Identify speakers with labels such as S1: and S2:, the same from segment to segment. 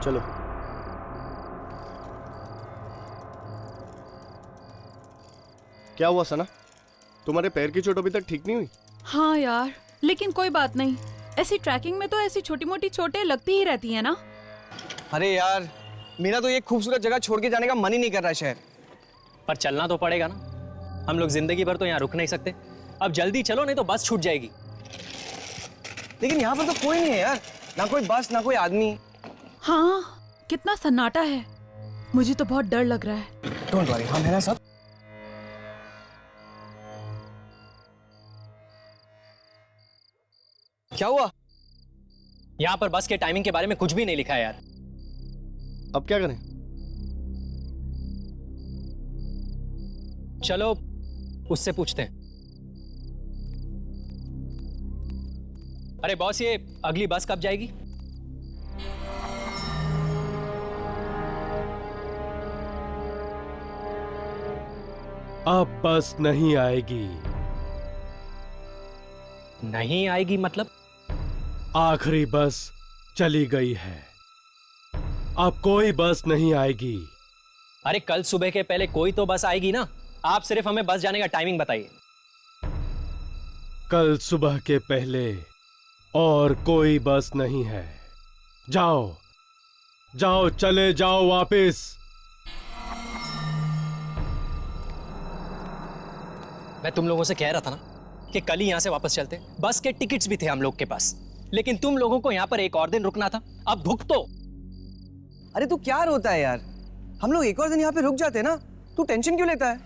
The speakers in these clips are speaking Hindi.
S1: चलो। क्या हुआ सना? तुम्हारे पैर की चोट अभी तक ठीक नहीं हुई?
S2: हाँ यार, लेकिन कोई बात नहीं। ऐसी ट्रैकिंग में तो ऐसी छोटी मोटी चोटें लगती ही रहती है ना।
S3: अरे यार, मेरा तो ये खूबसूरत जगह छोड़ के जाने का मन ही नहीं कर रहा शहर।
S4: पर चलना तो पड़ेगा ना, हम लोग जिंदगी भर तो यहाँ रुक नहीं सकते। अब जल्दी चलो नहीं तो बस छूट जाएगी।
S3: लेकिन यहाँ पर तो कोई नहीं है यार, ना कोई बस ना कोई आदमी।
S2: हाँ, कितना सन्नाटा है। मुझे तो बहुत डर लग रहा है।
S3: डोंट वरी, हम है ना सब। क्या हुआ?
S4: यहाँ पर बस के टाइमिंग के बारे में कुछ भी नहीं लिखा है यार।
S1: अब क्या करें?
S4: चलो उससे पूछते हैं। अरे बॉस, ये अगली बस कब जाएगी?
S5: अब बस नहीं आएगी।
S4: नहीं आएगी मतलब?
S5: आखिरी बस चली गई है, अब कोई बस नहीं आएगी।
S4: अरे कल सुबह के पहले कोई तो बस आएगी ना। आप सिर्फ हमें बस जाने का टाइमिंग बताइए।
S5: कल सुबह के पहले और कोई बस नहीं है। जाओ जाओ, चले जाओ वापस।
S4: मैं तुम लोगों से कह रहा था ना कि कल ही यहां से वापस चलते। बस के टिकट्स भी थे हम लोग के पास, लेकिन तुम लोगों को यहां पर एक और दिन रुकना था। अब भुगतो।
S3: अरे तू क्या रोता है यार, हम लोग एक और दिन यहाँ पे रुक जाते ना। तू टेंशन क्यों लेता है?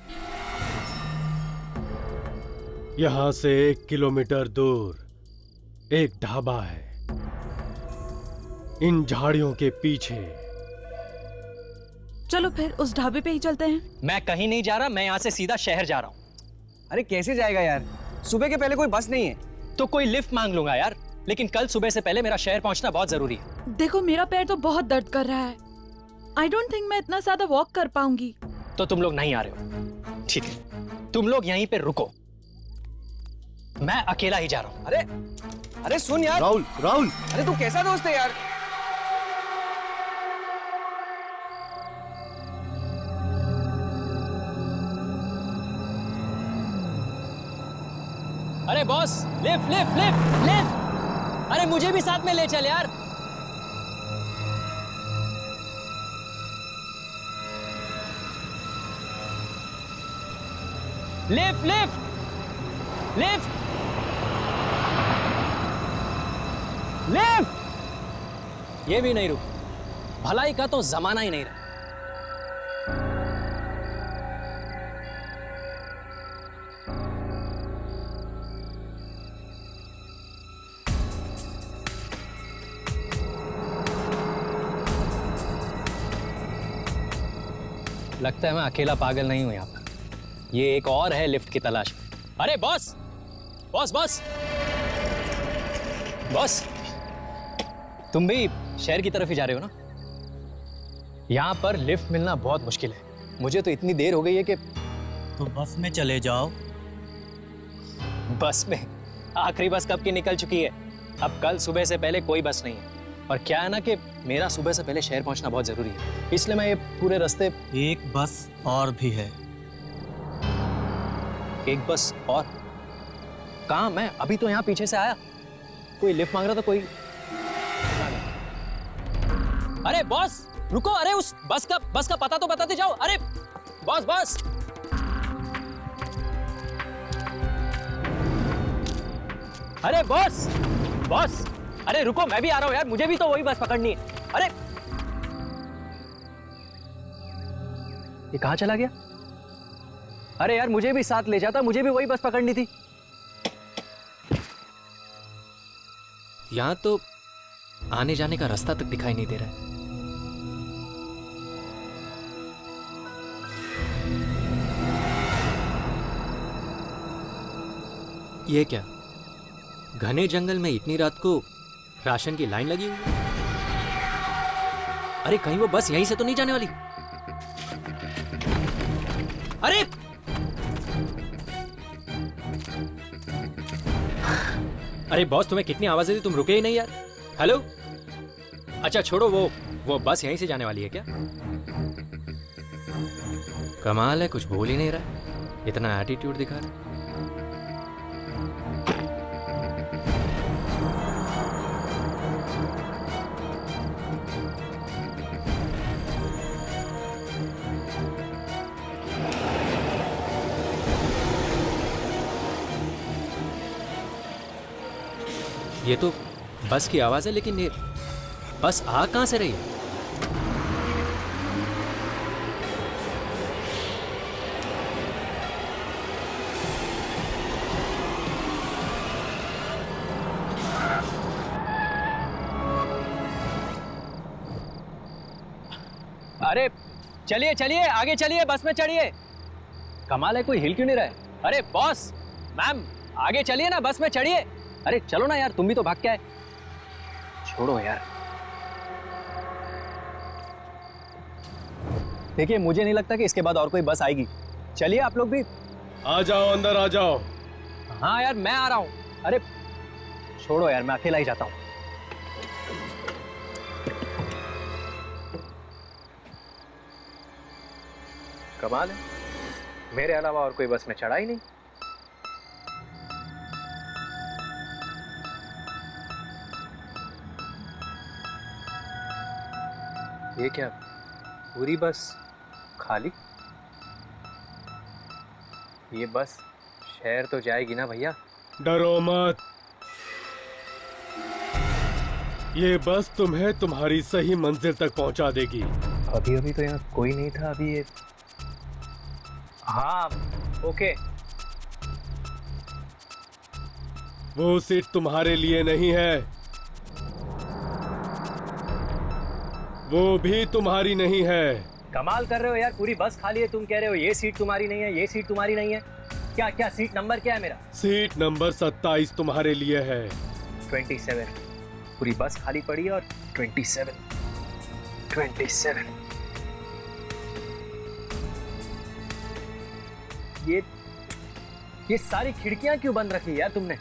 S5: यहां से 1 किलोमीटर दूर एक ढाबा है, इन झाड़ियों के पीछे।
S2: चलो फिर उस ढाबे पे ही चलते हैं।
S4: मैं कहीं नहीं जा रहा, मैं यहां से सीधा शहर जा रहा हूं।
S3: अरे कैसे जाएगा यार, सुबह के पहले कोई बस नहीं है।
S4: तो कोई लिफ्ट मांग लूंगा यार, लेकिन कल सुबह से पहले मेरा शहर पहुंचना बहुत जरूरी है।
S2: देखो, मेरा पैर तो बहुत दर्द कर रहा है। आई डोंट थिंक मैं इतना ज्यादा वॉक कर पाऊंगी।
S4: तो तुम लोग नहीं आ रहे हो, ठीक है, तुम लोग यहीं पे रुको, मैं अकेला ही जा रहा हूं।
S3: अरे सुन यार।
S1: राहुल, राहुल,
S3: अरे तू कैसा दोस्त है यार?
S4: अरे boss, lift lift lift lift. अरे मुझे भी साथ में ले चल यार। Lift lift lift lift. ये भी नहीं रुक। भलाई का तो जमाना ही नहीं रहा। लगता है मैं अकेला पागल नहीं हूं यहाँ पर। ये एक और है लिफ्ट की तलाश में। अरे बॉस बॉस बॉस बॉस, तुम भी शहर की तरफ ही जा रहे हो ना? यहाँ पर लिफ्ट मिलना बहुत मुश्किल है। मुझे तो इतनी देर हो गई है कि
S6: तो बस में चले जाओ।
S4: बस में? आखिरी बस कब की निकल चुकी है। अब कल सुबह से पहले कोई बस नहीं है। और क्या है ना कि मेरा सुबह से पहले शहर पहुंचना बहुत जरूरी है, इसलिए मैं ये पूरे रास्ते।
S6: एक बस और भी है।
S4: एक बस और? कहाँ? मैं अभी तो यहाँ पीछे से आया। कोई लिफ्ट मांग रहा था कोई। अरे बॉस रुको, अरे उस बस का पता तो बताते जाओ। अरे बॉस बॉस, अरे बॉस बॉस, अरे रुको, मैं भी आ रहा हूं यार, मुझे भी तो वही बस पकड़नी है। अरे ये कहां चला गया? अरे यार मुझे भी साथ ले जाता, मुझे भी वही बस पकड़नी थी।
S7: यहां तो आने जाने का रास्ता तक दिखाई नहीं दे रहा है। ये क्या, घने जंगल में इतनी रात को राशन की लाइन लगी हुई है? अरे कहीं वो बस यहीं से तो नहीं जाने वाली? अरे अरे बॉस, तुम्हें कितनी आवाजें दी, तुम रुके ही नहीं यार। हेलो, अच्छा छोड़ो वो वो बस यहीं से जाने वाली है क्या? कमाल है, कुछ बोल ही नहीं रहा, इतना एटीट्यूड दिखा रहा है। ये तो बस की आवाज है, लेकिन ये बस आ कहां से रही है?
S4: अरे चलिए चलिए, आगे चलिए, बस में चढ़िए। कमाल है, कोई हिल क्यों नहीं रहा है? अरे बॉस, मैम, आगे चलिए ना, बस में चढ़िए। अरे चलो ना यार, तुम भी तो भाग के आए। छोड़ो यार। देखिए, मुझे नहीं लगता कि इसके बाद और कोई बस आएगी। चलिए आप लोग भी।
S5: आ जाओ, अंदर आ जाओ।
S4: हाँ यार, मैं आ रहा हूं। अरे छोड़ो यार, मैं अकेला ही जाता हूं। कमाल है, मेरे अलावा और कोई बस में चढ़ा ही नहीं। ये क्या, पूरी बस खाली? ये बस शहर तो जाएगी ना भैया?
S5: डरो मत, ये बस तुम्हें तुम्हारी सही मंजिल तक पहुंचा देगी।
S4: अभी अभी तो यहाँ कोई नहीं था। अभी ये, हाँ ओके।
S5: वो सीट तुम्हारे लिए नहीं है, वो भी तुम्हारी नहीं है।
S4: कमाल कर रहे हो यार, पूरी बस खाली है, तुम कह रहे हो ये सीट तुम्हारी नहीं है, ये सीट तुम्हारी नहीं है। क्या क्या सीट नंबर क्या है मेरा?
S5: सीट नंबर 27 तुम्हारे लिए है।
S4: 27। पूरी बस खाली पड़ी है और 27। ये सारी खिड़कियां क्यों बंद रखी यार तुमने?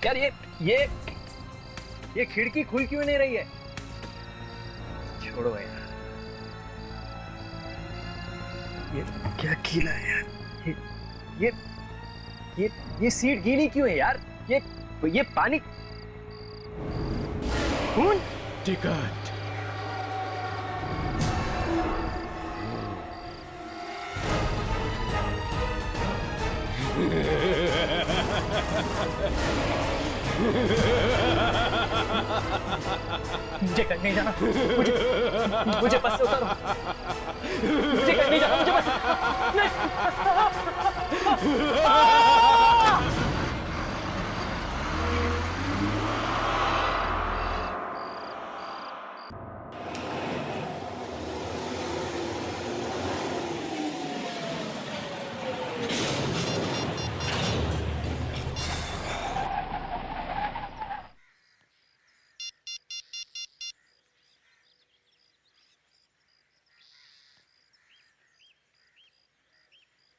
S4: यार ये खिड़की खुल क्यों नहीं रही है? छोड़ो यार, ये क्या गीला है यार? ये सीट गीली क्यों है यार? ये पानी, खून।
S5: टिकट।
S4: मुझे कहीं नहीं जाना, मुझे बस से उतारो। मुझे कहीं नहीं जाना, मुझे बस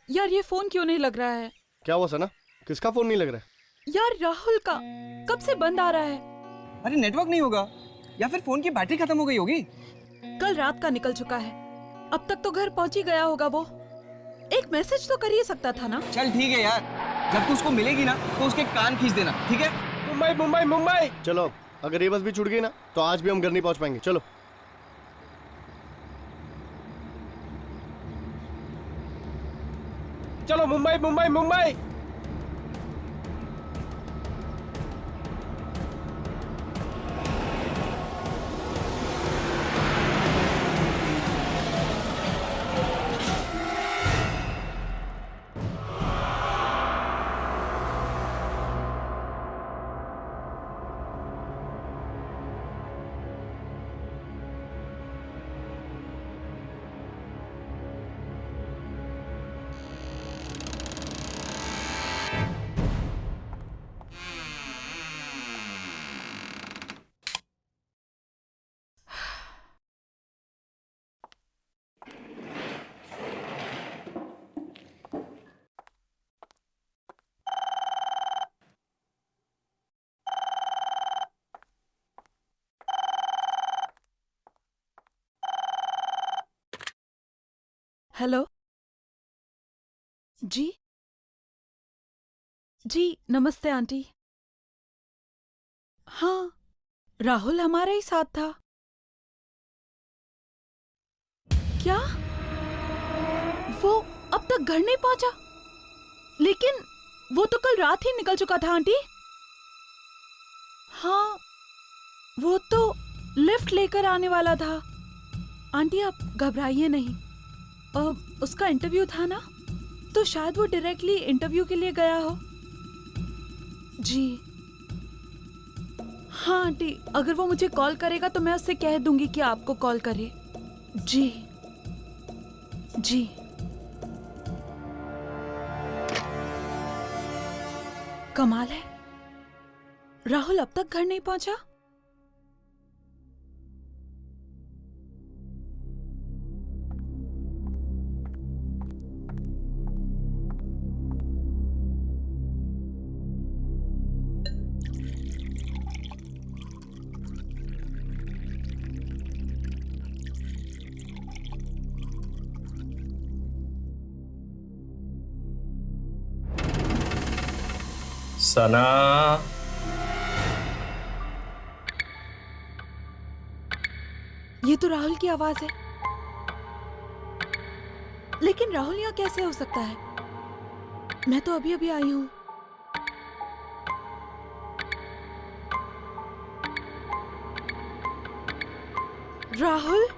S2: यार ये फोन क्यों नहीं लग रहा है?
S1: क्या हुआ सना? किसका फोन नहीं लग रहा है?
S2: यार राहुल का कब से बंद आ रहा है।
S3: अरे नेटवर्क नहीं होगा, या फिर फोन की बैटरी खत्म हो गई होगी।
S2: कल रात का निकल चुका है, अब तक तो घर पहुंच ही गया होगा वो। एक मैसेज तो कर ही सकता था ना।
S3: चल ठीक है यार, जब तू उसको मिलेगी ना तो उसके कान खींच देना, ठीक है?
S5: मुंबई मुंबई मुंबई।
S1: चलो, अगर ये बस भी छूट गई ना तो आज भी हम घर नहीं पहुंच पाएंगे। चलो।
S5: चलो, मुंबई मुंबई मुंबई।
S2: हेलो जी जी नमस्ते आंटी। हाँ, राहुल हमारे ही साथ था। क्या वो अब तक घर नहीं पहुंचा? लेकिन वो तो कल रात ही निकल चुका था आंटी। हाँ, वो तो लिफ्ट लेकर आने वाला था। आंटी आप घबराइए नहीं। उसका इंटरव्यू था ना, तो शायद वो डायरेक्टली इंटरव्यू के लिए गया हो। जी हाँ आंटी, अगर वो मुझे कॉल करेगा तो मैं उससे कह दूंगी कि आपको कॉल करे। जी जी कमाल है, राहुल अब तक घर नहीं पहुंचा।
S4: सना,
S2: ये तो राहुल की आवाज है। लेकिन राहुल यहाँ कैसे हो सकता है? मैं तो अभी अभी आई हूँ। राहुल,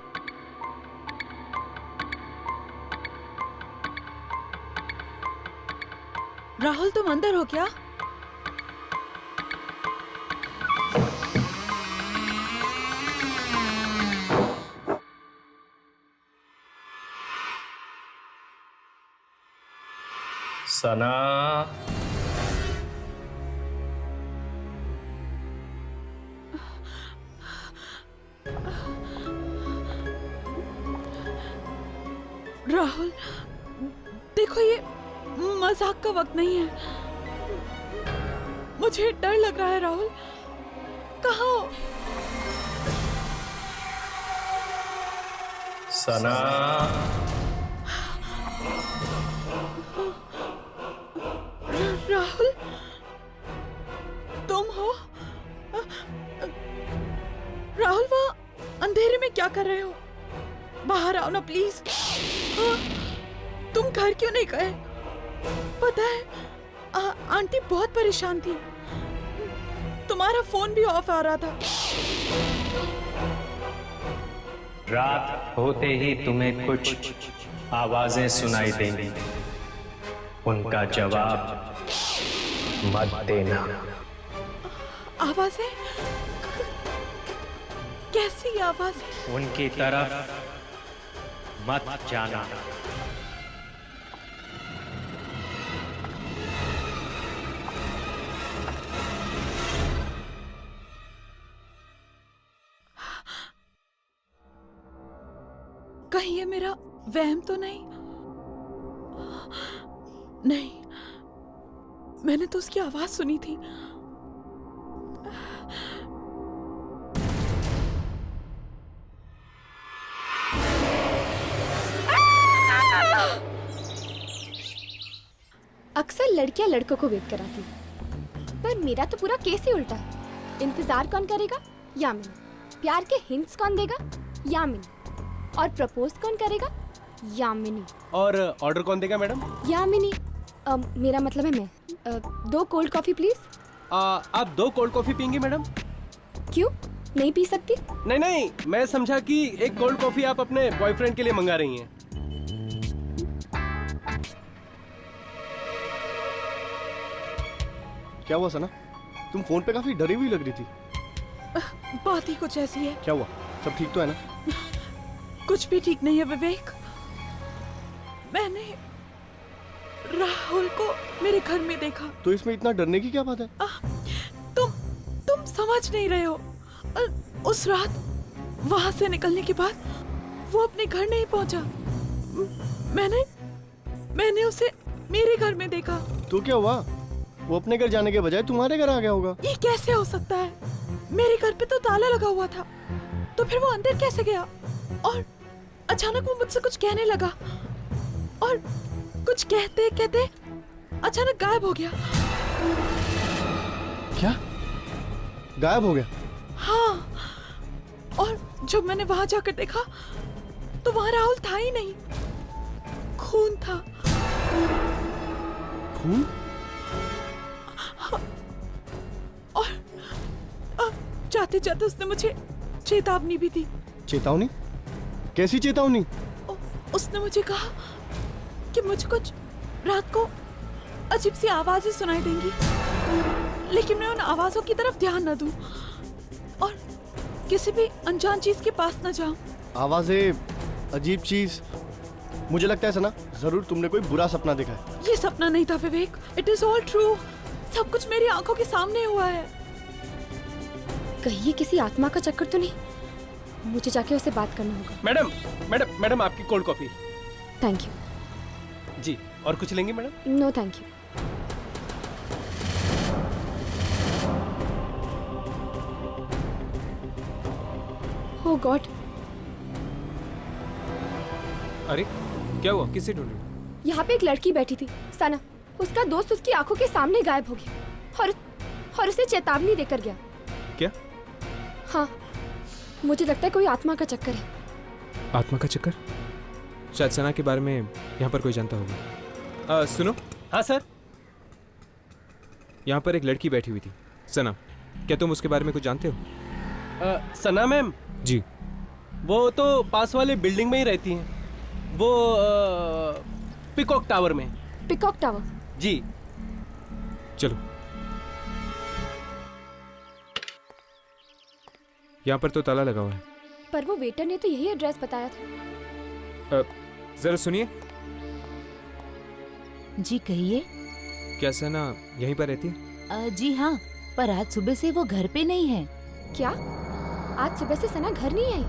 S2: राहुल तुम अंदर हो क्या?
S4: सना,
S2: राहुल देखो, ये मजाक का वक्त नहीं है। मुझे डर लग रहा है। राहुल कहाँ हो?
S4: सना,
S2: राहुल तुम हो? राहुल वहाँ अंधेरे में क्या कर रहे हो? बाहर आओ ना प्लीज। तुम घर क्यों नहीं गए? पता है आंटी बहुत परेशान थी। तुम्हारा फोन भी ऑफ आ रहा था।
S4: रात होते ही तुम्हें कुछ आवाजें सुनाई देंगी, उनका जवाब मत देना।
S2: आवाजें? कैसी आवाजें?
S4: उनकी तरफ मत जाना।
S2: कहीं ये मेरा वहम तो नहीं? नहीं, मैंने तो उसकी आवाज सुनी थी।
S8: अक्सर लड़कियां लड़कों को वेट कराती, पर मेरा तो पूरा केस ही उल्टा है। इंतजार कौन करेगा? यामिनी। प्यार के हिंट्स कौन देगा? यामिनी। और प्रपोज कौन करेगा? यामिनी।
S5: और ऑर्डर कौन देगा मैडम?
S8: यामिनी। मेरा मतलब है मैं। 2 कोल्ड कॉफी प्लीज।
S5: आप 2 कोल्ड कॉफी पियेंगी मैडम?
S8: क्यों नहीं पी सकती?
S5: नहीं नहीं, मैं समझा कि एक कोल्ड कॉफी आप अपने बॉयफ्रेंड के लिए मंगा रही हैं।
S1: क्या हुआ सना? तुम फोन पे काफी डरी हुई लग रही थी।
S2: बात ही कुछ ऐसी है।
S1: क्या हुआ? सब ठीक तो है ना?
S2: कुछ भी ठीक नहीं है विवेक। मैंने राहुल को मेरे घर में देखा।
S1: तो इसमें इतना डरने की क्या बात है?
S2: तुम समझ नहीं रहे हो। उस रात वहां से निकलने के बाद वो अपने घर नहीं पहुंचा। मैंने उसे मेरे घर में देखा।
S1: तो क्या हुआ? वो अपने घर जाने के बजाय तुम्हारे घर आ गया होगा।
S2: ये कैसे हो सकता है? मेरे घर पे तो ताला लगा हुआ था, तो फिर वो अंदर कैसे गया? और अचानक वो मुझसे कुछ कहने लगा। और कुछ कहते कहते अचानक गायब हो गया।
S1: क्या? गायब हो गया?
S2: हाँ, और जब मैंने वहां जाकर देखा तो वहां राहुल था ही नहीं, खून था।
S1: खून?
S2: और जाते जाते उसने मुझे चेतावनी भी दी।
S1: चेतावनी? कैसी चेतावनी?
S2: उसने मुझे कहा कि मुझे कुछ रात को अजीब सी आवाजें सुनाई देंगी, लेकिन मैं उन आवाजों की तरफ ध्यान न दूं और किसी भी अनजान चीज के पास न जाऊं।
S1: आवाजें, अजीब चीज। मुझे लगता है सना, जरूर तुमने कोई बुरा सपना देखा है।
S2: ये सपना नहीं था विवेक, इट इज ऑल ट्रू। सब कुछ मेरी आंखों के सामने हुआ है।
S8: कहीं ये किसी आत्मा का चक्कर तो नहीं? मुझे जाके उससे बात करना होगा।
S5: मैडम मैडम मैडम, आपकी कोल्ड कॉफी।
S8: Thank you.
S5: जी, और कुछ लेंगे madam?
S8: No thank you. Oh God,
S9: अरे क्या हुआ? किसे ढूंढ रही हो?
S8: यहाँ पे एक लड़की बैठी थी, सना। उसका दोस्त उसकी आंखों के सामने गायब हो गया और उसे चेतावनी देकर गया।
S9: क्या?
S8: हाँ, मुझे लगता है कोई आत्मा का चक्कर है।
S9: आत्मा का चक्कर? शायद सना के बारे में यहाँ पर कोई जानता होगा। सुनो।
S5: हाँ सर।
S9: यहाँ पर एक लड़की बैठी हुई थी, सना। क्या तुम उसके बारे में कुछ जानते हो?
S5: सना मैम?
S9: जी।
S5: वो तो पास वाले बिल्डिंग में ही रहती हैं। वो पिकॉक टावर में।
S8: Peacock Tower?
S5: जी।
S9: चलो। यहाँ पर तो ताला लगा हुआ है।
S8: पर वो वेटर ने तो यही एड्रेस बताया था।
S9: जरा सुनिए।
S10: जी कहिए।
S9: क्या सना यहीं पर रहती है?
S10: जी हाँ, पर आज सुबह से वो घर पे नहीं है।
S8: क्या? आज सुबह से सना घर नहीं आई?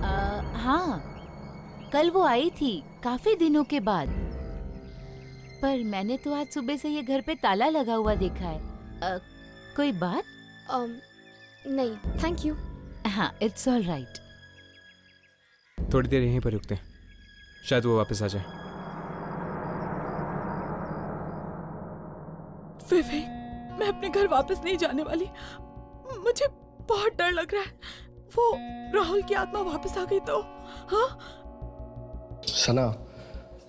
S10: हाँ, कल वो आई थी काफी दिनों के बाद, पर मैंने तो आज सुबह से ये घर पे ताला लगा हुआ देखा है। कोई बात?
S8: नहीं, थैंक यू।
S10: हाँ, इट्स ऑल राइट।
S9: थोड़ी देर यहीं पर रुकते हैं, शायद वो वापस आ जाए।
S2: विवेक, मैं अपने घर वापस नहीं जाने वाली। मुझे बहुत डर लग रहा है। वो राहुल की आत्मा वापस आ गई तो? हाँ
S1: सना,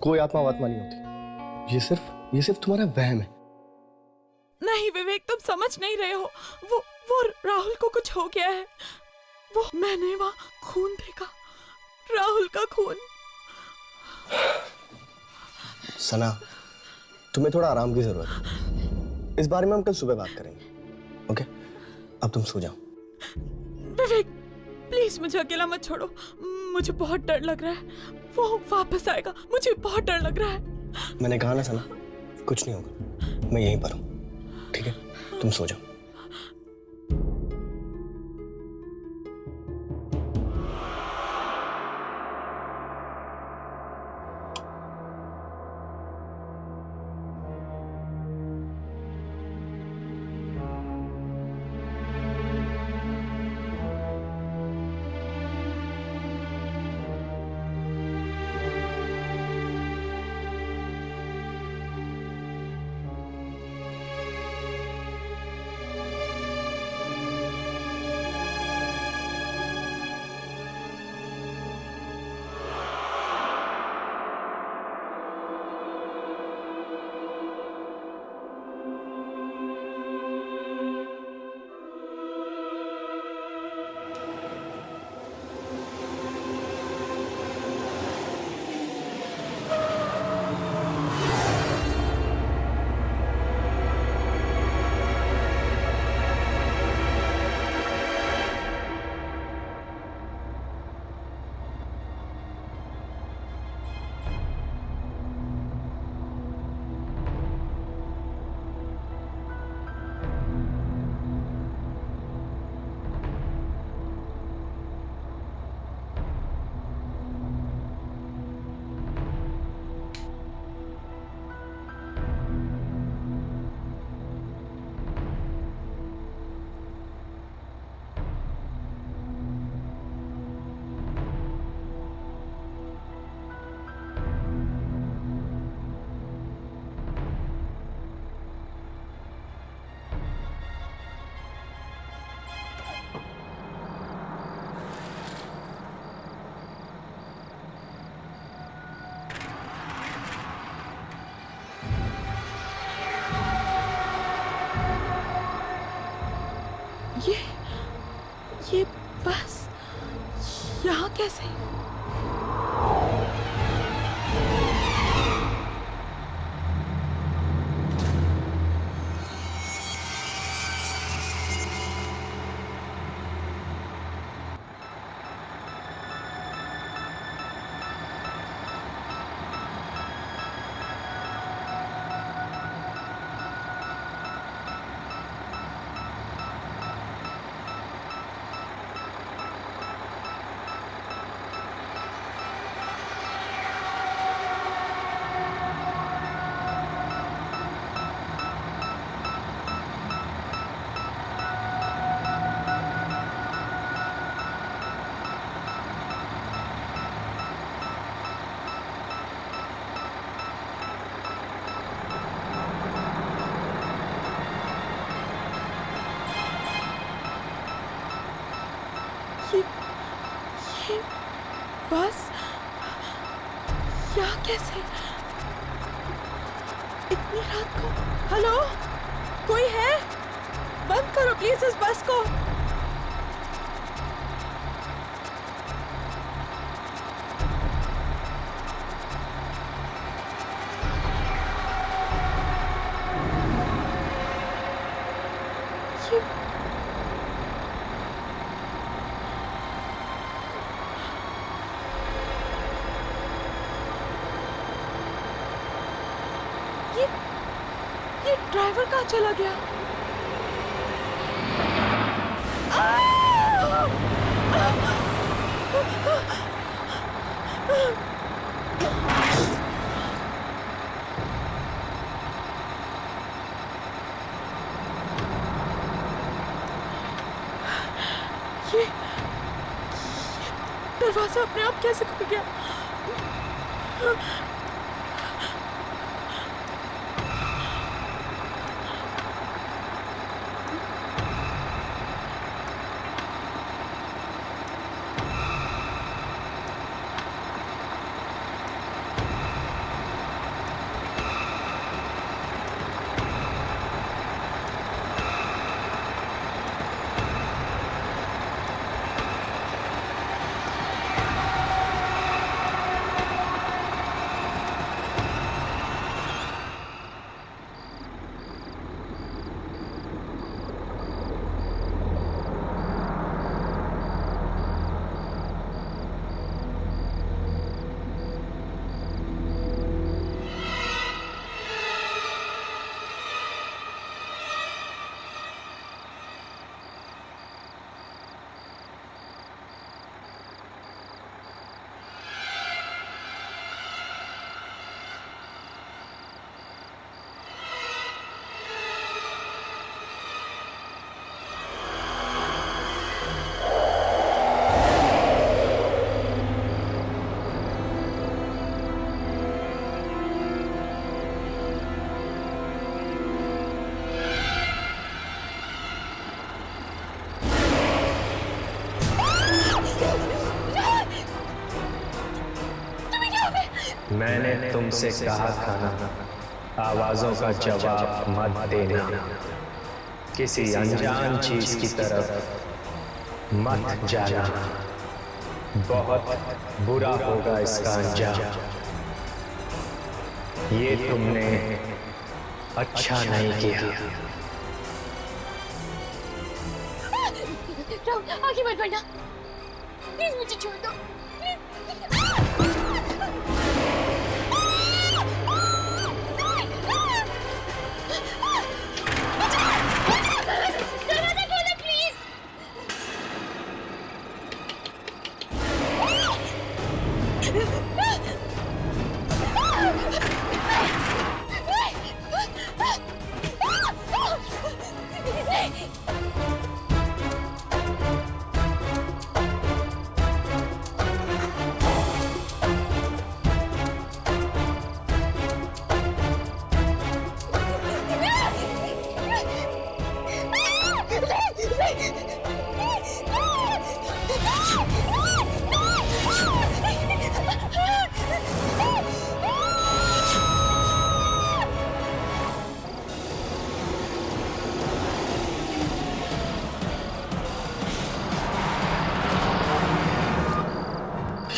S1: कोई आत्मा वात्मा नहीं होती। ये सिर्फ तुम्हारा वहम है।
S2: नहीं विवेक, तुम समझ नहीं रहे हो। वो राहुल को कुछ हो गया है। मैंने वहाँ खून देखा, राहुल का खून।
S1: सना, तुम्हें थोड़ा आराम की जरूरत है। इस बारे में हम कल सुबह बात करेंगे। ओके, अब तुम सो जाओ।
S2: विवेक प्लीज मुझे अकेला मत छोड़ो। मुझे बहुत डर लग रहा है। वो वापस आएगा, मुझे बहुत डर लग रहा है।
S1: मैंने कहा ना सना, कुछ नहीं होगा। मैं यहीं पर हूँ, ठीक है? तुम सो जाओ।
S2: ये बस यहाँ कैसे? ये बस यहाँ कैसे? इतनी रात को? हेलो, कोई है? बंद करो प्लीज इस बस को। ये ड्राइवर कहाँ चला गया? ये दरवाजा अपने आप कैसे खुल गया?
S4: मैंने तुमसे कहा था ना, आवाजों का जवाब मत देना, किसी अनजान चीज की तरफ मत जाना, बहुत बुरा होगा इसका अंजाम। ये तुमने अच्छा नहीं किया।
S8: राहुल, आगे मत बढ़ना, प्लीज मुझे छोड़ दो,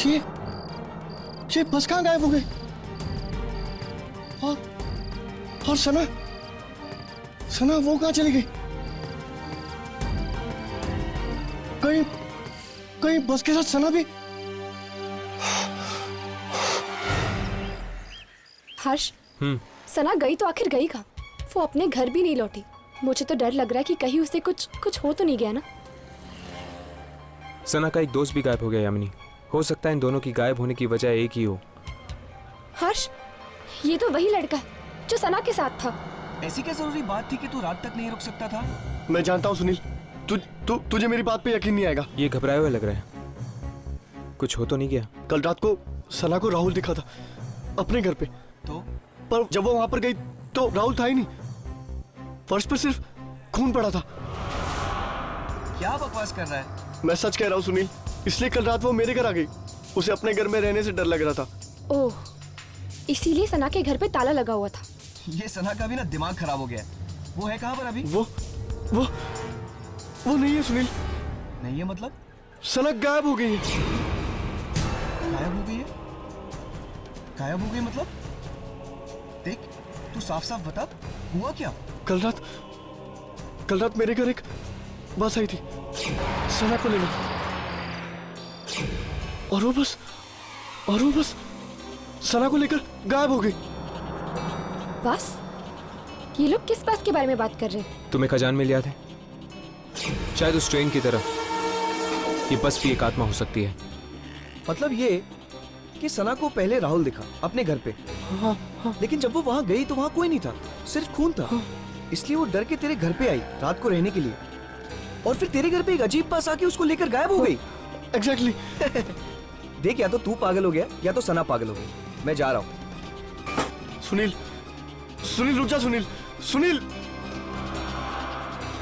S1: ये बस कहाँ गायब हो गई? और सना वो कहाँ चली गई? कहीं बस के साथ सना भी?
S8: हर्ष, सना गई तो आखिर गई कहाँ? वो अपने घर भी नहीं लौटी। मुझे तो डर लग रहा है कि कहीं उसे कुछ हो तो नहीं गया ना।
S9: सना का एक दोस्त भी गायब हो गया यामिनी। हो सकता है इन दोनों की गायब होने की वजह एक ही हो।
S8: हर्ष, ये तो वही लड़का है जो सना के साथ था।
S3: ऐसी क्या जरूरी बात थी कि तू रात तक नहीं रुक सकता था?
S1: मैं जानता हूँ सुनील, तुझे मेरी बात पे यकीन नहीं आएगा।
S9: ये घबराए हुए लग रहा है। कुछ हो तो नहीं गया?
S1: कल रात को सना को राहुल दिखा था अपने घर पे,
S3: तो
S1: पर जब वो वहां पर गई तो राहुल था ही नहीं। फर्श पर सिर्फ खून पड़ा था।
S3: क्या बकवास कर रहा है?
S1: मैं सच कह रहा हूँ सुनील, इसलिए कल रात वो मेरे घर आ गई। उसे अपने घर में रहने से डर लग रहा था।
S8: ओह, इसीलिए सना के घर पे ताला लगा हुआ था।
S3: ये सना का भी ना दिमाग खराब हो गया है। वो है कहाँ पर अभी?
S1: वो नहीं है सुनील।
S3: नहीं है मतलब?
S1: सना गायब हो गई है।
S3: गायब हो गई है? गायब हो गई मतलब? देख, तू साफ साफ बता, हुआ क्या?
S1: कल रात मेरे घर एक बस आई थी सना को लेने, और वो बस सना को लेकर गायब हो गई।
S8: बस? ये लोग किस बस के बारे में बात कर रहे हैं?
S9: तुम्हें खजान में याद है? शायद उस ट्रेन की तरह ये बस भी एक आत्मा हो सकती है।
S3: मतलब ये कि सना को पहले राहुल दिखा अपने घर पे। लेकिन जब वो वहां गई तो वहां कोई नहीं था, सिर्फ खून था। इसलिए वो डर के तेरे घर पे आई रात को रहने के लिए, और फिर तेरे घर पे एक अजीब बस आके उसको लेकर गायब हो गई।
S1: एग्जैक्टली।
S3: देख, या तो तू पागल हो गया या तो सना पागल हो गई। मैं जा रहा हूँ।
S1: सुनील रुक जा। सुनील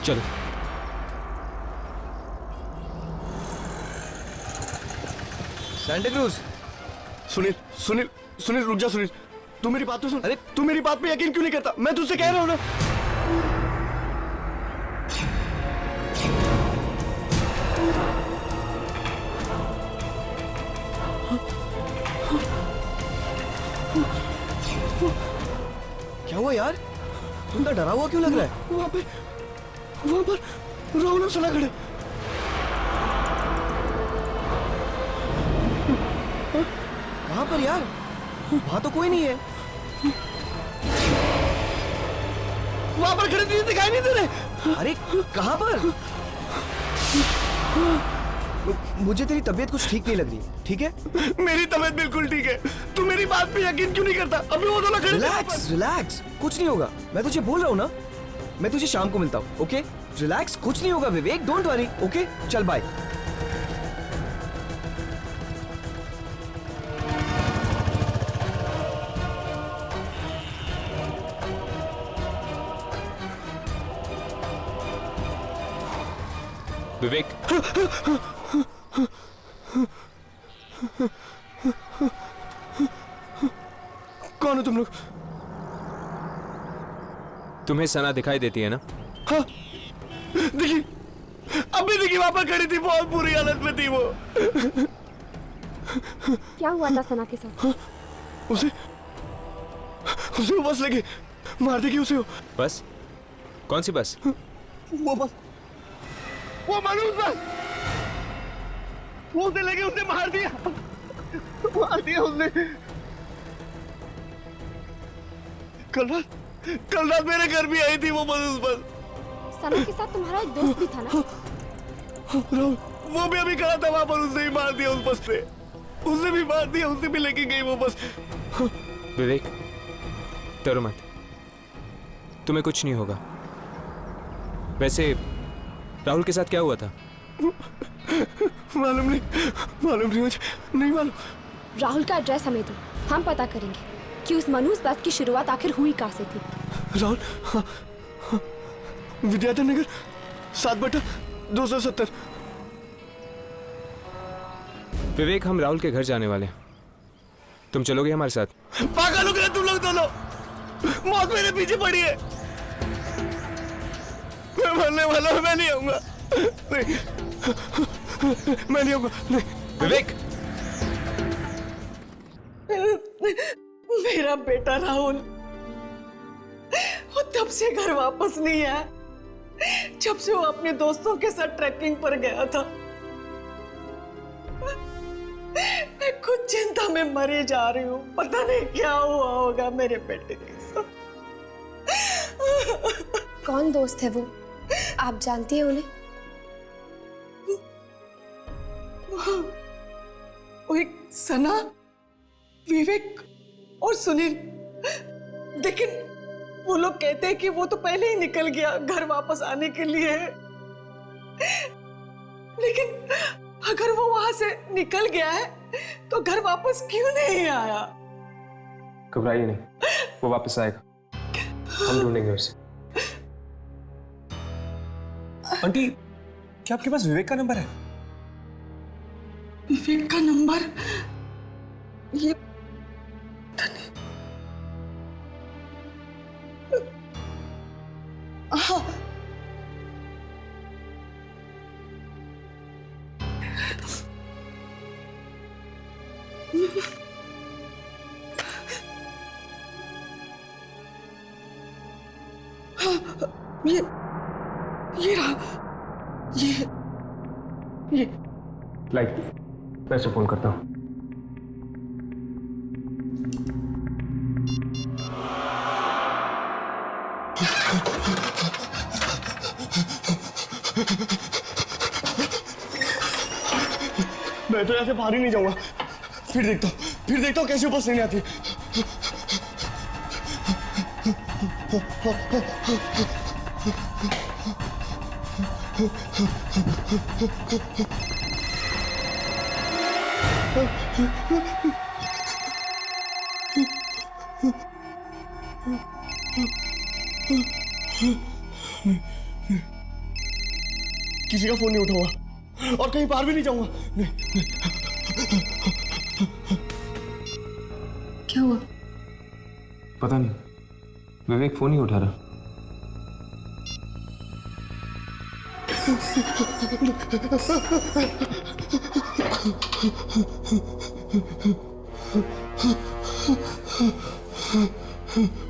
S9: चलो।
S3: Santa cruise.
S1: सुनील रुक जा। सुनील, तू मेरी बात तो सुन। अरे तू मेरी बात पे यकीन क्यों नहीं करता? मैं तुझसे कह रहा हूँ ना।
S3: क्या हुआ यार? तुम डरा हुआ क्यों लग रहा है?
S1: वहां पर राहुल और सना खड़े।
S3: कहाँ पर यार? वहां तो कोई नहीं है।
S1: वहां पर खड़े तुझे दिखाई नहीं दे रहे?
S3: अरे कहाँ पर? मुझे तेरी तबीयत कुछ ठीक नहीं लग रही, ठीक है?
S1: मेरी तबीयत बिल्कुल ठीक है। तू मेरी बात पे यकीन क्यों नहीं करता? अभी वो दोनों खड़े।
S3: रिलैक्स, कुछ नहीं होगा। मैं तुझे बोल रहा हूँ ना, मैं तुझे शाम को मिलता हूँ, ओके? रिलैक्स, कुछ नहीं होगा विवेक, डोंट वरी, ओके? चल बाय।
S9: विवेक,
S1: कौन हो तुम लोग?
S9: तुम्हें सना दिखाई देती है ना?
S1: हाँ, देखी, अभी देखी वहां पर खड़ी थी, बहुत बुरी हालत में थी वो।
S8: क्या हुआ था सना के साथ?
S1: उसे वो बस लगी, मार देगी उसे।
S9: बस? कौन सी बस?
S1: वो बस, वो मनुष्य बस, वो उसे लगे, उसे मार दिया उसने। कल रात मेरे घर भी आई थी वो मनुष्य बस।
S8: सना के साथ तुम्हारा एक दोस्त भी था ना?
S1: राहुल, वो भी अभी खड़ा था वहां पर, उसने ही मार दिया उस बस पे। उसने भी मार दिया, उसे भी लेके गई वो बस।
S9: विवेक, डरो मत, तुम्हें कुछ नहीं होगा। वैसे राहुल के साथ क्या हुआ था?
S1: मालूम नहीं मुझे, नहीं मालूम।
S8: राहुल का एड्रेस हमें दो, हम पता करेंगे कि उस मनुष्य बस की शुरुआत आखिर हुई कहाँ से थी।
S1: राहुल, विद्याधर नगर 7/270।
S9: विवेक, हम राहुल के घर जाने वाले हैं। तुम चलोगे हमारे साथ?
S1: पागल हो गए तुम लोग दोनों, मौत मेरे पीछे पड़ी है। मैं मरने वाला हूं, मैं नहीं आऊंगा। नहीं, मैं नहीं आऊंगा। नहीं।
S9: विवेक,
S11: मेरा बेटा राहुल वो तब से घर वापस नहीं आया जब से वो अपने दोस्तों के साथ ट्रैकिंग पर गया था। मैं खुद चिंता में मरी जा रही हूँ, पता नहीं क्या हुआ होगा मेरे बेटे के साथ।
S8: कौन दोस्त है वो, आप जानती हैं उन्हें?
S11: वो एक सना, विवेक और सुनील। लेकिन वो लोग कहते हैं कि वो तो पहले ही निकल गया घर वापस आने के लिए। लेकिन अगर वो वहां से निकल गया है तो घर वापस क्यों नहीं आया?
S9: घबराइए नहीं, वो वापस आएगा, हम ढूंढेंगे उसे।
S3: आंटी, क्या आपके पास विवेक का नंबर है?
S11: विवेक का नंबर? ये हाँ, ये रहा, ये
S9: लाइक, मैं उसे फोन करता हूँ।
S1: मैं तो यहाँ से बाहर ही नहीं जाऊंगा। फिर देखता हूँ कैसे बस नहीं आती। किसी का फोन नहीं उठाऊंगा और कहीं बाहर भी नहीं जाऊंगा।
S11: क्या हुआ?
S9: पता नहीं, विवेक फोन ही उठा रहा।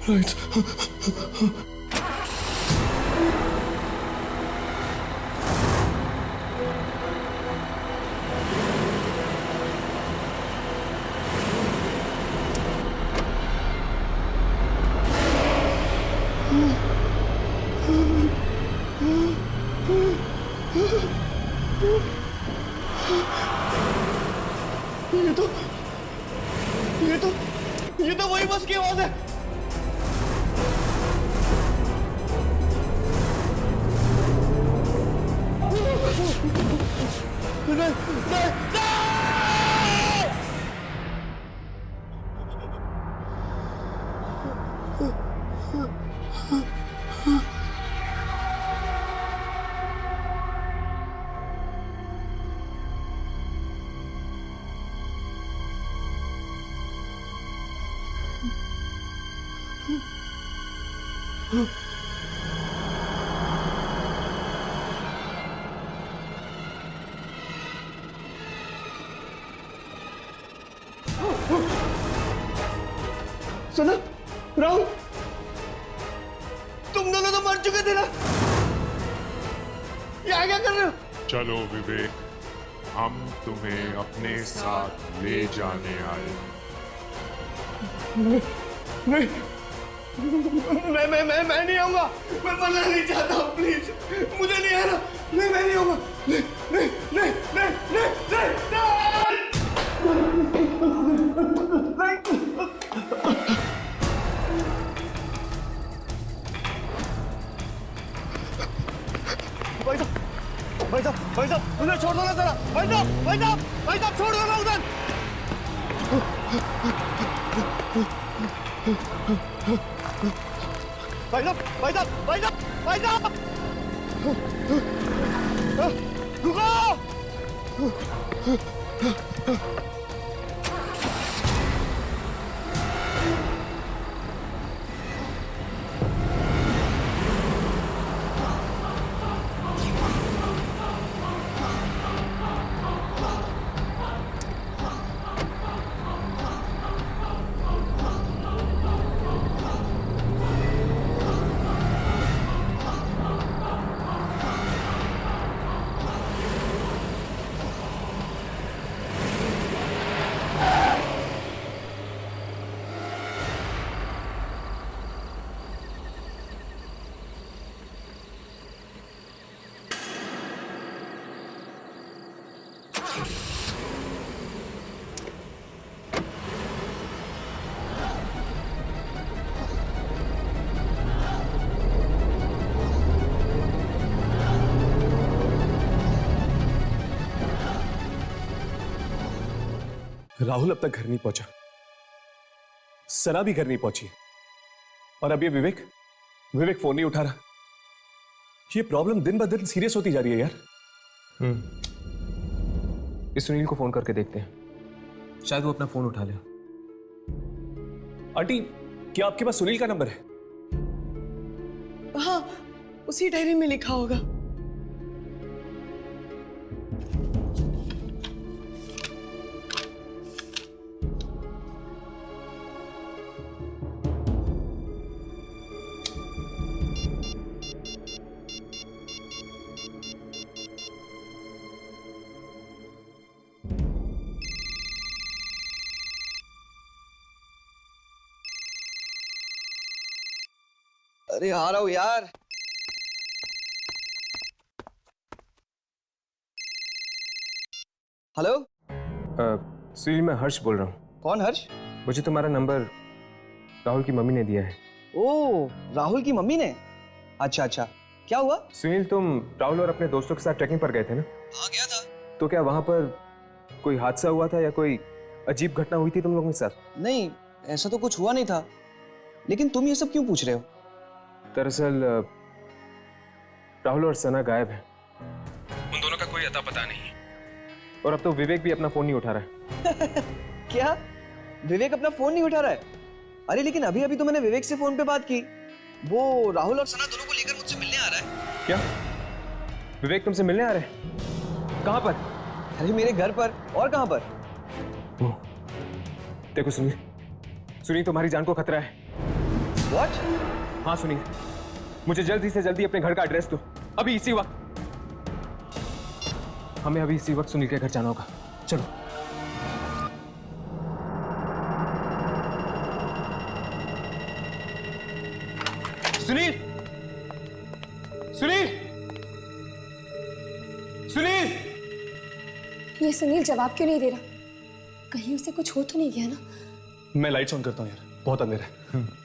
S1: राइट। ये तो वही बस की आवाज है। नहीं, नहीं, नहीं! सुना, राहुल, तुम दोनों तो मर चुके थे ना? यहाँ क्या कर रहे हो?
S12: चलो विवेक, हम तुम्हें अपने साथ ले जाने आए।
S1: नहीं, मैं नहीं आऊंगा। मैं मरना नहीं चाहता हूँ, प्लीज मुझे नहीं आना। नहीं, मैं नहीं आऊंगा। नहीं, नहीं, नहीं, नहीं, नहीं, भाई साहब, उन्हें छोड़ दो ना जरा। भाई साहब, छोड़ दो ना उधर। भाई साहब, रुको।
S13: राहुल अब तक घर नहीं पहुंचा, सना भी घर नहीं पहुंची, और अब ये विवेक फोन नहीं उठा रहा। ये प्रॉब्लम दिन ब दिन सीरियस होती जा रही है यार।
S9: इस सुनील को फोन करके देखते हैं, शायद वो अपना फोन उठा ले।
S13: आंटी, क्या आपके पास सुनील का नंबर है?
S11: हाँ, उसी डायरी में लिखा होगा।
S3: अरे आ रहा हूँ यार। हेलो,
S9: सुनील, मैं हर्ष बोल रहा हूँ।
S3: कौन हर्ष?
S9: मुझे तुम्हारा नंबर राहुल की मम्मी ने दिया है।
S3: ओ, राहुल की मम्मी ने? अच्छा अच्छा, क्या हुआ?
S9: सुनील, तुम राहुल और अपने दोस्तों के साथ ट्रैकिंग पर गए थे ना?
S3: हाँ, गया था।
S9: तो क्या वहां पर कोई हादसा हुआ था या कोई अजीब घटना हुई थी तुम लोगों के साथ?
S3: नहीं, ऐसा तो कुछ हुआ नहीं था, लेकिन तुम ये सब क्यों पूछ रहे हो?
S9: दरअसल राहुल और सना गायब हैं। उन दोनों का कोई अता पता नहीं, और अब तो विवेक भी अपना फोन नहीं उठा रहा है।
S3: क्या? विवेक अपना फोन नहीं उठा रहा है? अरे लेकिन अभी अभी तो मैंने विवेक से फोन पे बात की। वो राहुल और सना दोनों को लेकर मुझसे मिलने आ रहा है।
S9: क्या? विवेक तुमसे मिलने आ रहे हैं? कहाँ पर?
S3: अरे मेरे घर पर। और कहाँ पर?
S9: देखो सुनील, तुम्हारी जान को खतरा है।
S3: What?
S9: हाँ सुनील, मुझे जल्दी से जल्दी अपने घर का एड्रेस दो, अभी इसी वक्त। हमें अभी इसी वक्त सुनील के घर जाना होगा। चलो। सुनील, सुनील, सुनील!
S8: ये सुनील जवाब क्यों नहीं दे रहा? कहीं उसे कुछ हो तो नहीं गया ना?
S13: मैं लाइट्स ऑन करता हूँ यार, बहुत अंधेरा है।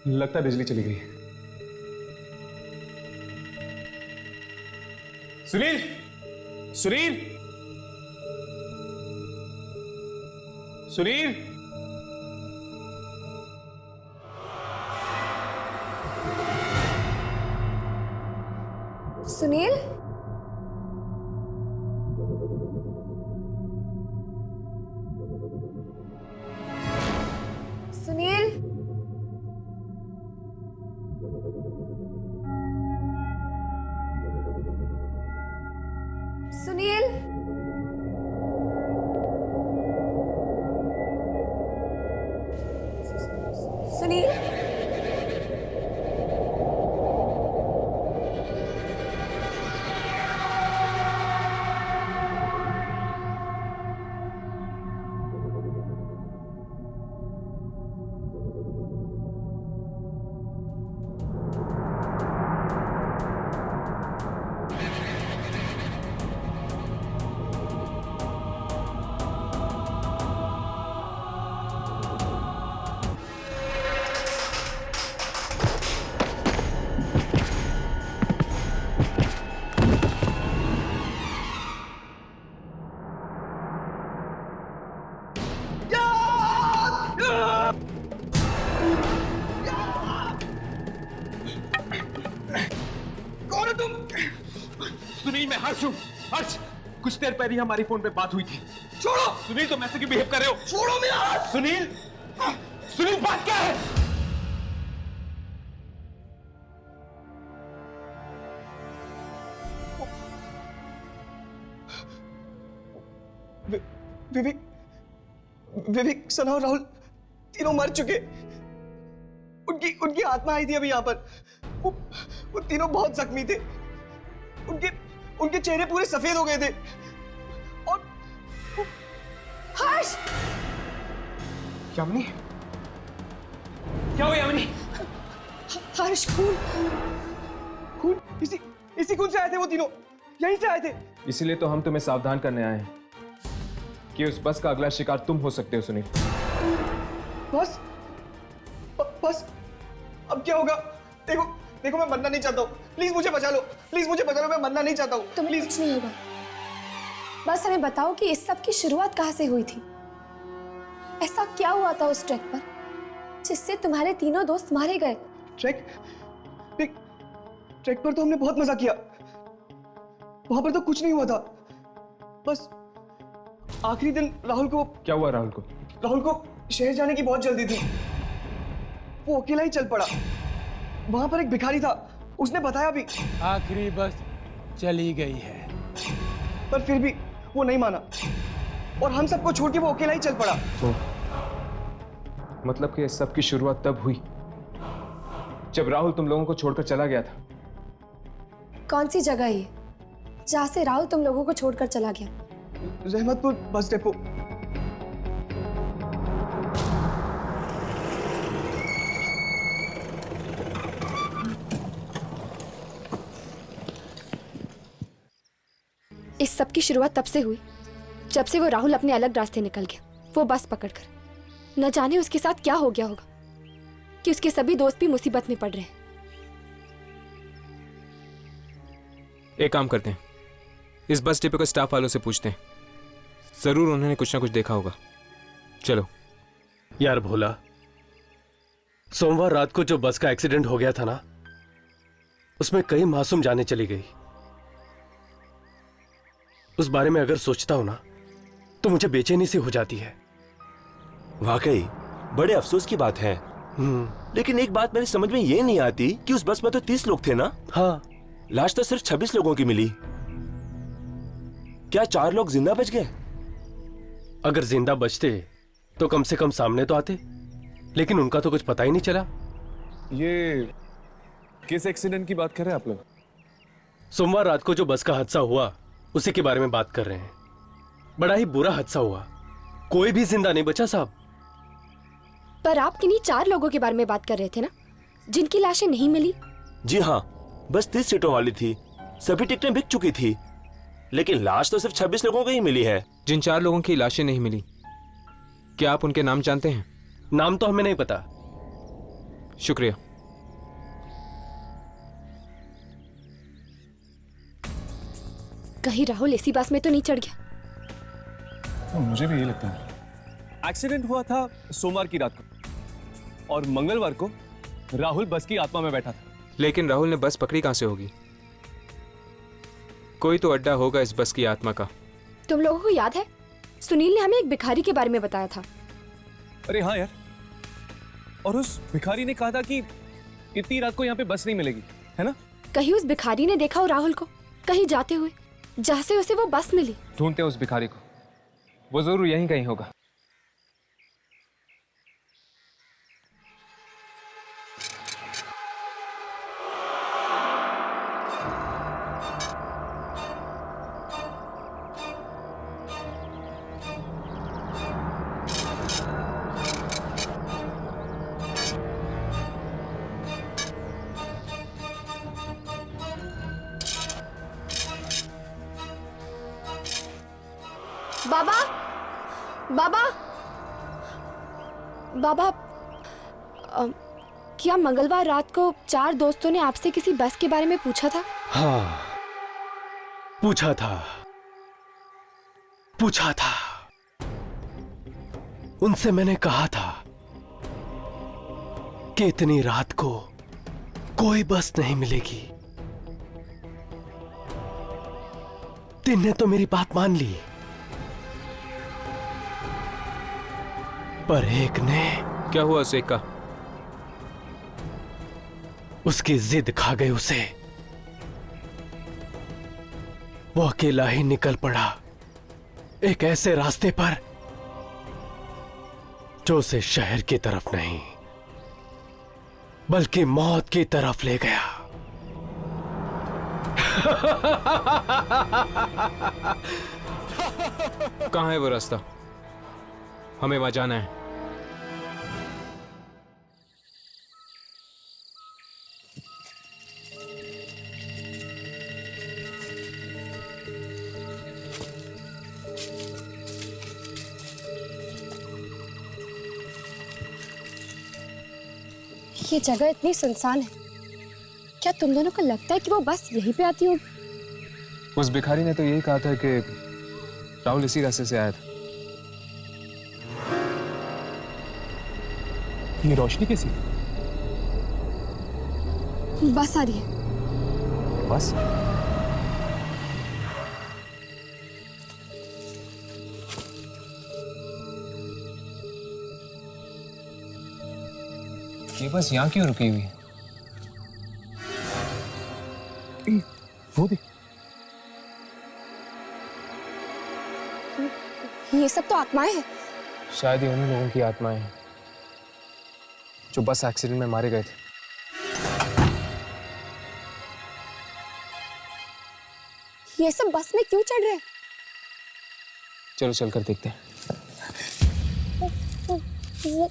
S13: लगता है बिजली चली गई है। सुनील, सुनील, सुनील!
S8: सुनील? सुनील? सुनील? सुनील?
S3: कौन हो तुम?
S13: सुनील, मैं हर्ष हूँ। हर्ष, कुछ देर पहले हमारी फोन पे बात हुई थी।
S3: छोड़ो!
S13: सुनील, तुम ऐसे क्यों बिहेव कर रहे हो?
S3: छोड़ो मेरा हाथ!
S13: सुनील, सुनील, बात क्या है?
S3: विवेक, सना और राहुल तीनों मर चुके। उनकी आत्मा आई थी अभी यहाँ पर। वो तीनों बहुत जख्मी थे। उनके चेहरे पूरे सफेद हो गए थे। और
S8: हर्ष!
S9: यामिनी,
S3: क्या हुआ यामिनी? हर्ष, खून इसी खून से आए थे वो तीनों, यहीं से आए थे।
S9: इसीलिए तो हम तुम्हें सावधान करने आए हैं कि उस बस का अगला शिकार तुम हो सकते हो सुनील।
S3: बस? बस अब क्या होगा? देखो देखो, मैं मरना नहीं चाहता हूँ, प्लीज मुझे बचा लो, प्लीज मुझे बचा लो, मैं मरना नहीं चाहता हूँ।
S8: तुम्हें कुछ नहीं होगा, बस हमें बताओ कि इस सब की शुरुआत कहाँ से हुई थी? ऐसा क्या हुआ था उस ट्रैक पर जिससे तुम्हारे तीनों दोस्त मारे गए?
S3: ट्रैक पर तो हमने बहुत मजा किया, वहां पर तो कुछ नहीं हुआ था, बस आखिरी दिन राहुल को।
S9: क्या हुआ राहुल को?
S3: राहुल को शहर जाने की बहुत जल्दी थी, वो अकेला ही चल पड़ा। वहां पर एक भिखारी था, उसने बताया भी।
S5: आखिरी बस चली गई है,
S3: पर फिर भी वो नहीं माना और हम सबको छोड़ के वो अकेला ही चल पड़ा।
S9: मतलब कि सब की शुरुआत तब हुई जब राहुल तुम लोगों को छोड़कर चला गया था।
S8: कौन सी जगह है ये जहाँ से राहुल तुम लोगों को छोड़कर चला गया?
S3: Rahmatpur bus depot.
S8: इस सब की शुरुआत तब से हुई जब से वो राहुल अपने अलग रास्ते निकल गया, वो बस पकड़कर। न जाने उसके साथ क्या हो गया होगा कि उसके सभी दोस्त भी मुसीबत में पड़ रहे हैं।
S9: एक काम करते हैं, इस बस डिपो के स्टाफ वालों से पूछते हैं, जरूर उन्होंने कुछ ना कुछ देखा होगा। चलो।
S5: यार भोला, सोमवार रात को जो बस का एक्सीडेंट हो गया था ना, उसमें कई मासूम जानें चली गई। उस बारे में अगर सोचता हूं ना तो मुझे बेचैनी सी हो जाती है।
S14: वाकई बड़े अफसोस की बात है। लेकिन एक बात मेरी समझ में ये नहीं आती कि उस बस में तो 30 लोग थे ना?
S5: हाँ।
S14: लाश तो सिर्फ 26 लोगों की मिली। क्या 4 लोग जिंदा बच गए?
S5: अगर जिंदा बचते तो कम से कम सामने तो आते, लेकिन उनका तो कुछ पता ही नहीं चला।
S13: ये किस एक्सीडेंट की बात कर रहे हैं आप लोग?
S5: सोमवार रात को जो बस का हादसा हुआ उसी के बारे में बात कर रहे हैं। बड़ा ही बुरा हादसा हुआ, कोई भी जिंदा नहीं बचा साहब।
S8: पर आप किन्हीं 4 लोगों के बारे में बात कर रहे थे ना, जिनकी लाशें नहीं मिली?
S14: जी हाँ, बस 30 सीटों वाली थी, सभी टिकटें बिक चुकी थी, लेकिन लाश तो सिर्फ 26 लोगों की ही मिली है।
S9: जिन 4 लोगों की लाशें नहीं मिली, क्या आप उनके नाम जानते हैं?
S5: नाम तो हमें नहीं पता।
S9: शुक्रिया।
S8: कहीं राहुल इसी बस में तो नहीं चढ़ गया?
S13: मुझे भी यही लगता है। एक्सीडेंट हुआ था सोमवार की रात को और मंगलवार को राहुल बस की आत्मा में बैठा था।
S9: लेकिन राहुल ने बस पकड़ी कहां से होगी? कोई तो अड्डा होगा इस बस की आत्मा का।
S8: तुम लोगों को याद है, सुनील ने हमें एक भिखारी के बारे में बताया था।
S13: अरे हाँ यार, और उस भिखारी ने कहा था कि इतनी रात को यहाँ पे बस नहीं मिलेगी, है ना?
S8: कहीं उस भिखारी ने देखा हो राहुल को कहीं जाते हुए, जहाँ से उसे वो बस मिली।
S9: ढूंढते हैं उस भिखारी को, वो जरूर यहीं कहीं होगा।
S8: बाबा, बाबा, बाबा, क्या मंगलवार रात को 4 दोस्तों ने आपसे किसी बस के बारे में पूछा था?
S5: हाँ, पूछा था। उनसे मैंने कहा था कि इतनी रात को कोई बस नहीं मिलेगी। तीन ने तो मेरी बात मान ली, पर एक ने।
S9: क्या हुआ उस एक का?
S5: उसकी जिद खा गई उसे। वो अकेला ही निकल पड़ा एक ऐसे रास्ते पर जो उसे शहर की तरफ नहीं बल्कि मौत की तरफ ले गया।
S9: कहां है वो रास्ता? हमें वहां जाना है।
S8: ये जगह इतनी सुनसान है, क्या तुम दोनों को लगता है कि वो बस यहीं पे आती होगी?
S9: उस भिखारी ने तो यही कहा था कि राहुल इसी रास्ते से आया था।
S13: ये रोशनी कैसी?
S8: बस आ रही है।
S9: बस ये बस यहाँ क्यों रुकी हुई है?
S13: वो देख,
S8: ये सब तो आत्माएं हैं।
S9: शायद ये उन्हीं लोगों की आत्माएं हैं जो बस एक्सीडेंट में मारे गए थे।
S8: ये सब बस में क्यों चढ़ रहे हैं?
S9: चलो चलकर देखते हैं।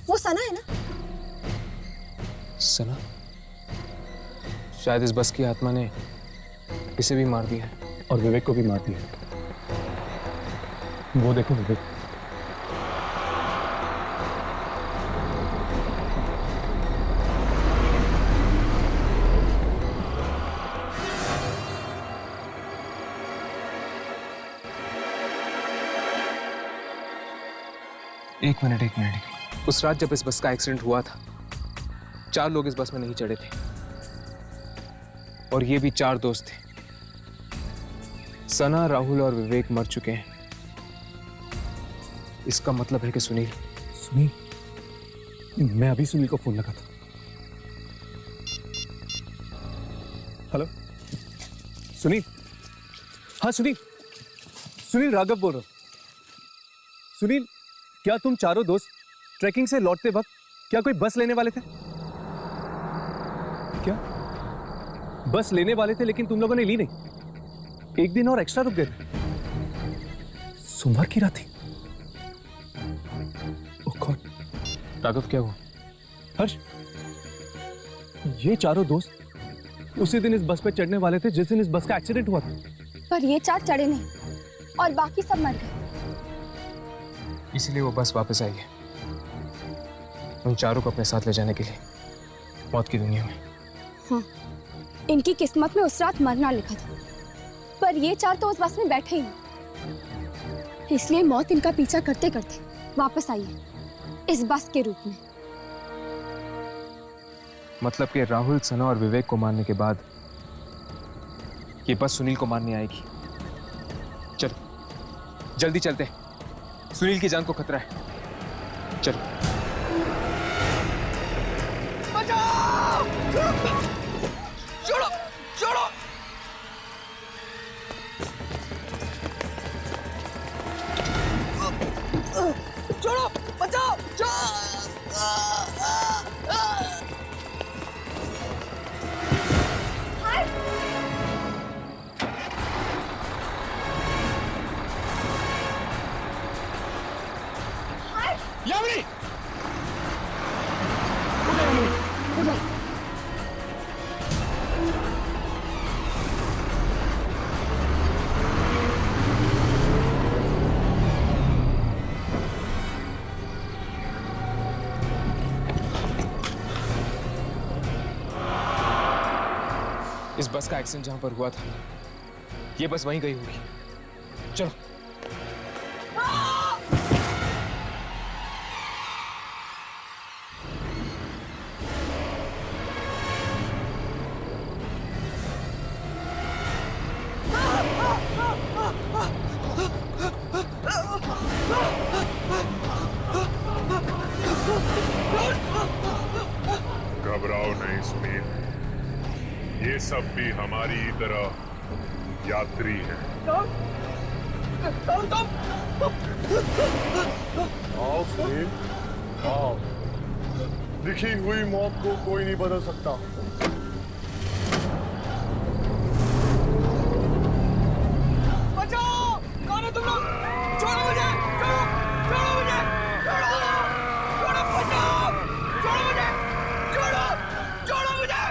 S8: वो सना है ना?
S9: सना? शायद इस बस की आत्मा ने इसे भी मार दिया है।
S13: और विवेक को भी मार दिया। वो देखो विवेक।
S9: एक मिनट। उस रात जब इस बस का एक्सीडेंट हुआ था, 4 लोग इस बस में नहीं चढ़े थे और ये भी 4 दोस्त थे। सना, राहुल और विवेक मर चुके हैं। इसका मतलब है कि सुनील।
S13: मैं अभी सुनील को फोन लगा था। हेलो सुनील। हाँ सुनील राघव बोल रहा हूं। सुनील, क्या तुम चारों दोस्त ट्रैकिंग से लौटते वक्त क्या कोई बस लेने वाले थे? क्या बस लेने वाले थे लेकिन तुम लोगों ने ली नहीं? एक दिन और एक्स्ट्रा रुक गए थे। सोमवार की रात थी। ओह गॉड।
S9: राघव क्या हुआ?
S13: हर्ष, ये चारों दोस्त उसी दिन इस बस पे चढ़ने वाले थे जिस दिन इस बस का एक्सीडेंट हुआ था।
S8: पर ये 4 चढ़े नहीं और बाकी सब मर गए।
S9: इसीलिए वो बस वापस आई है, उन चारों को अपने साथ ले जाने के लिए मौत की दुनिया में।
S8: हाँ, इनकी किस्मत में उस रात मरना लिखा था, पर ये 4 तो उस बस में बैठे ही नहीं। इसलिए मौत इनका पीछा करते करते वापस आई है इस बस के रूप में।
S9: मतलब कि राहुल, सना और विवेक को मारने के बाद ये बस सुनील को मारने आएगी। चलो जल्दी चलते हैं, सुनील की जान को खतरा है। चलो।
S11: छोड़ो, बचाओ,
S12: यामिनी!
S9: इस बस का एक्सीडेंट जहां पर हुआ था, ये बस वहीं गई होगी। चलो।
S12: घबराओ नहीं सुनील, ये सब भी हमारी तरह यात्री हैं।
S15: आओ सुनील, आओ। लिखी हुई मौत को कोई नहीं बदल सकता।
S11: बचाओ! कौन है तुम लोग? छोड़ो मुझे! छोड़ो! छोड़ो मुझे! छोड़ो! छोड़ो! बचाओ! छोड़ो मुझे! छोड़ो! छोड़ो मुझे!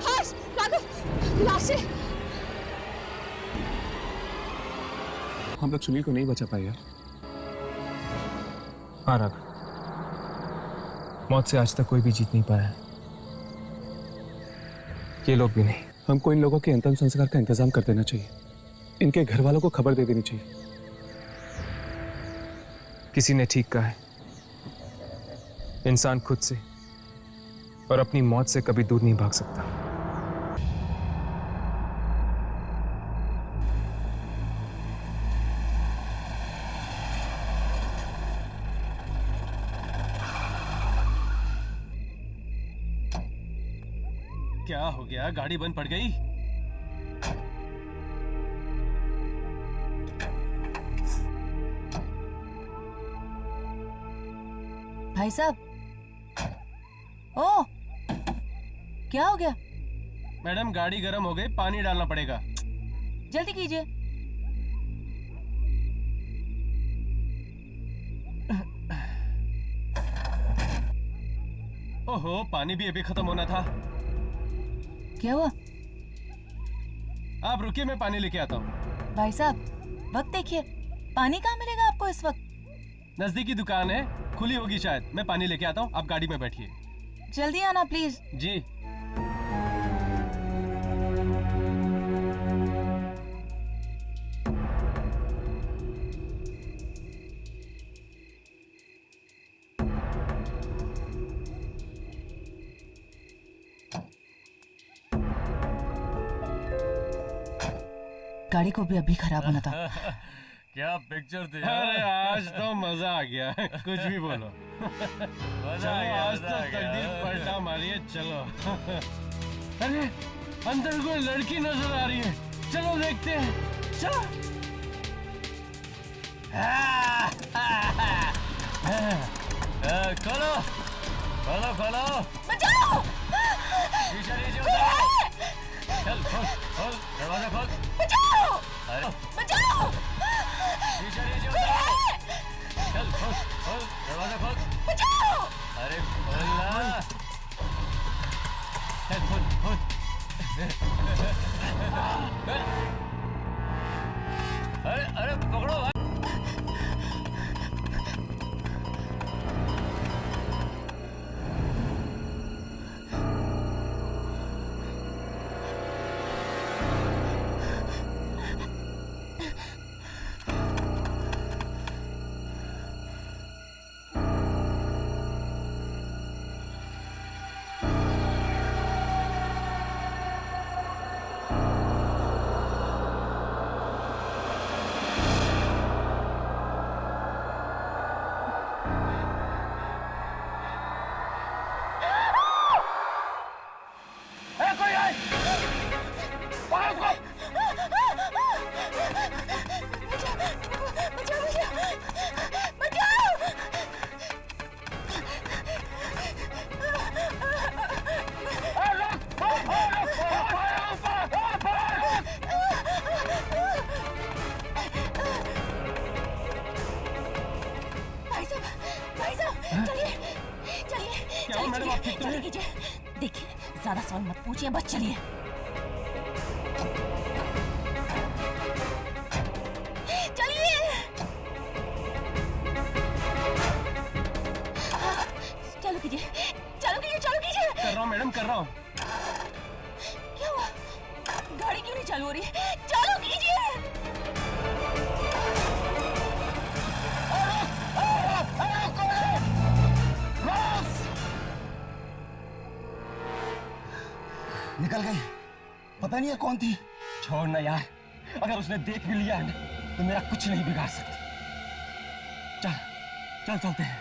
S8: हर्ष, राघव, लाशें!
S9: हम लोग सुनील को नहीं बचा पाए यार। हाँ राघव, मौत से आज तक कोई भी जीत नहीं पाया है, ये लोग भी नहीं। हमको इन लोगों के अंतिम संस्कार का इंतजाम कर देना चाहिए, इनके घर वालों को खबर दे देनी चाहिए। किसी ने ठीक कहा है, इंसान खुद से और अपनी मौत से कभी दूर नहीं भाग सकता।
S5: क्या हो गया, गाड़ी बंद पड़ गई?
S10: भाई साहब, ओ क्या हो गया?
S5: मैडम गाड़ी गर्म हो गई, पानी डालना पड़ेगा।
S10: जल्दी कीजिए।
S5: ओहो, पानी भी अभी खत्म होना था।
S10: क्या हुआ?
S5: आप रुकिए, मैं पानी लेके आता हूँ।
S10: भाई साहब, वक्त देखिए, पानी कहाँ मिलेगा आपको इस वक्त?
S5: नजदीकी दुकान है, खुली होगी शायद। मैं पानी लेके आता हूँ, आप गाड़ी में बैठिए।
S10: जल्दी आना प्लीज।
S5: जी।
S10: गाड़ी को भी अभी खराब होना था।
S5: क्या पिक्चर थी। अरे आज तो मजा आ गया। कुछ भी बोलो। चलो आज तो तकदीर पलटा मारिए। चलो। अरे अंदर कोई लड़की नजर आ रही है, चलो देखते हैं। चलो। खोलो खोलो खोलो।
S10: बचाओ!
S5: चल खोल खोल दरवाजा खोल।
S10: बचाओ!
S5: अरे
S10: बचाओ!
S5: चल खोल खोल दरवाजा खोल।
S10: बचाओ!
S5: अरे खोल ना। चल खोल खोल। अरे अरे पकड़ो भाई।
S10: देखिए, ज्यादा सवाल मत पूछिए, बस चलिए। चलिए। चलो कीजिए, चलो कीजिए, चलो कीजिए।
S5: कर रहा हूँ मैडम, कर रहा हूँ।
S10: क्या हुआ? गाड़ी क्यों नहीं चालू हो रही है? चालू कीजिए।
S1: निकल गई, पता नहीं है कौन थी।
S4: छोड़ ना यार, अगर उसने देख भी लिया ना तो मेरा कुछ नहीं बिगाड़ सकती। चल चल चलते हैं।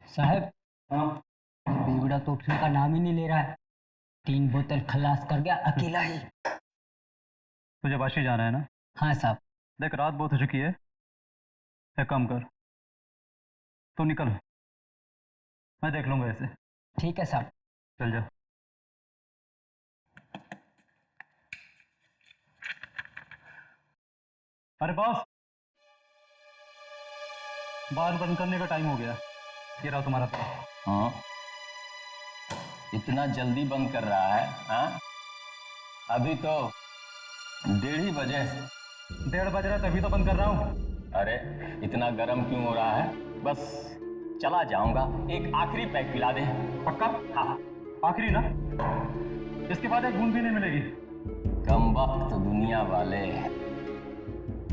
S16: साहब, बेगुड़ा तो उठने का नाम ही नहीं ले रहा है। 3 बोतल खलास कर गया अकेला ही।
S17: तुझे वाशी जाना है ना?
S16: हाँ साहब।
S17: देख, रात बहुत हो चुकी है, एक काम कर, तो निकल, मैं देख लूंगा ऐसे।
S16: ठीक है साहब।
S17: चल जा। अरे बॉस, बार बंद करने का टाइम हो गया। ये रहा तुम्हारा पैसा।
S18: हाँ, इतना जल्दी बंद कर रहा है? हाँ, अभी तो 1:30 बजे।
S17: 1:30 बज रहा तभी तो बंद कर रहा हूँ।
S18: अरे इतना गर्म क्यों हो रहा है? बस चला जाऊंगा, एक आखिरी पैक पिला दे।
S17: पक्का?
S18: हाँ,
S17: आखिरी ना, इसके बाद एक बूंद भी नहीं मिलेगी।
S18: कम वक्त दुनिया वाले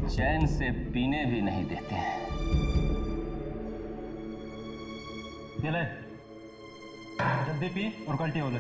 S18: चैन से पीने भी नहीं देते हैं।
S17: ये ले, जल्दी पी और कल्टी हो ले।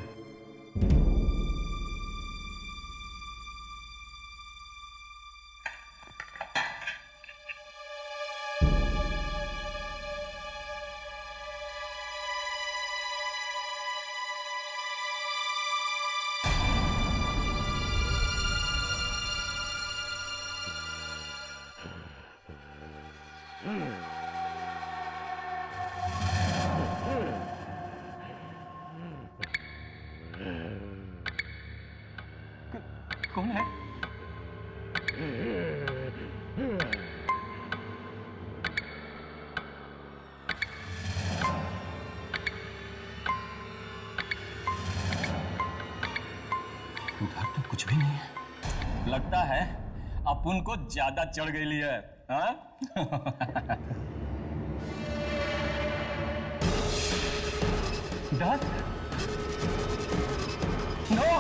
S18: कौन है? उधर तो कुछ भी नहीं है। लगता है अपन को ज्यादा चढ़ गई है। हाँ?
S17: दस? No!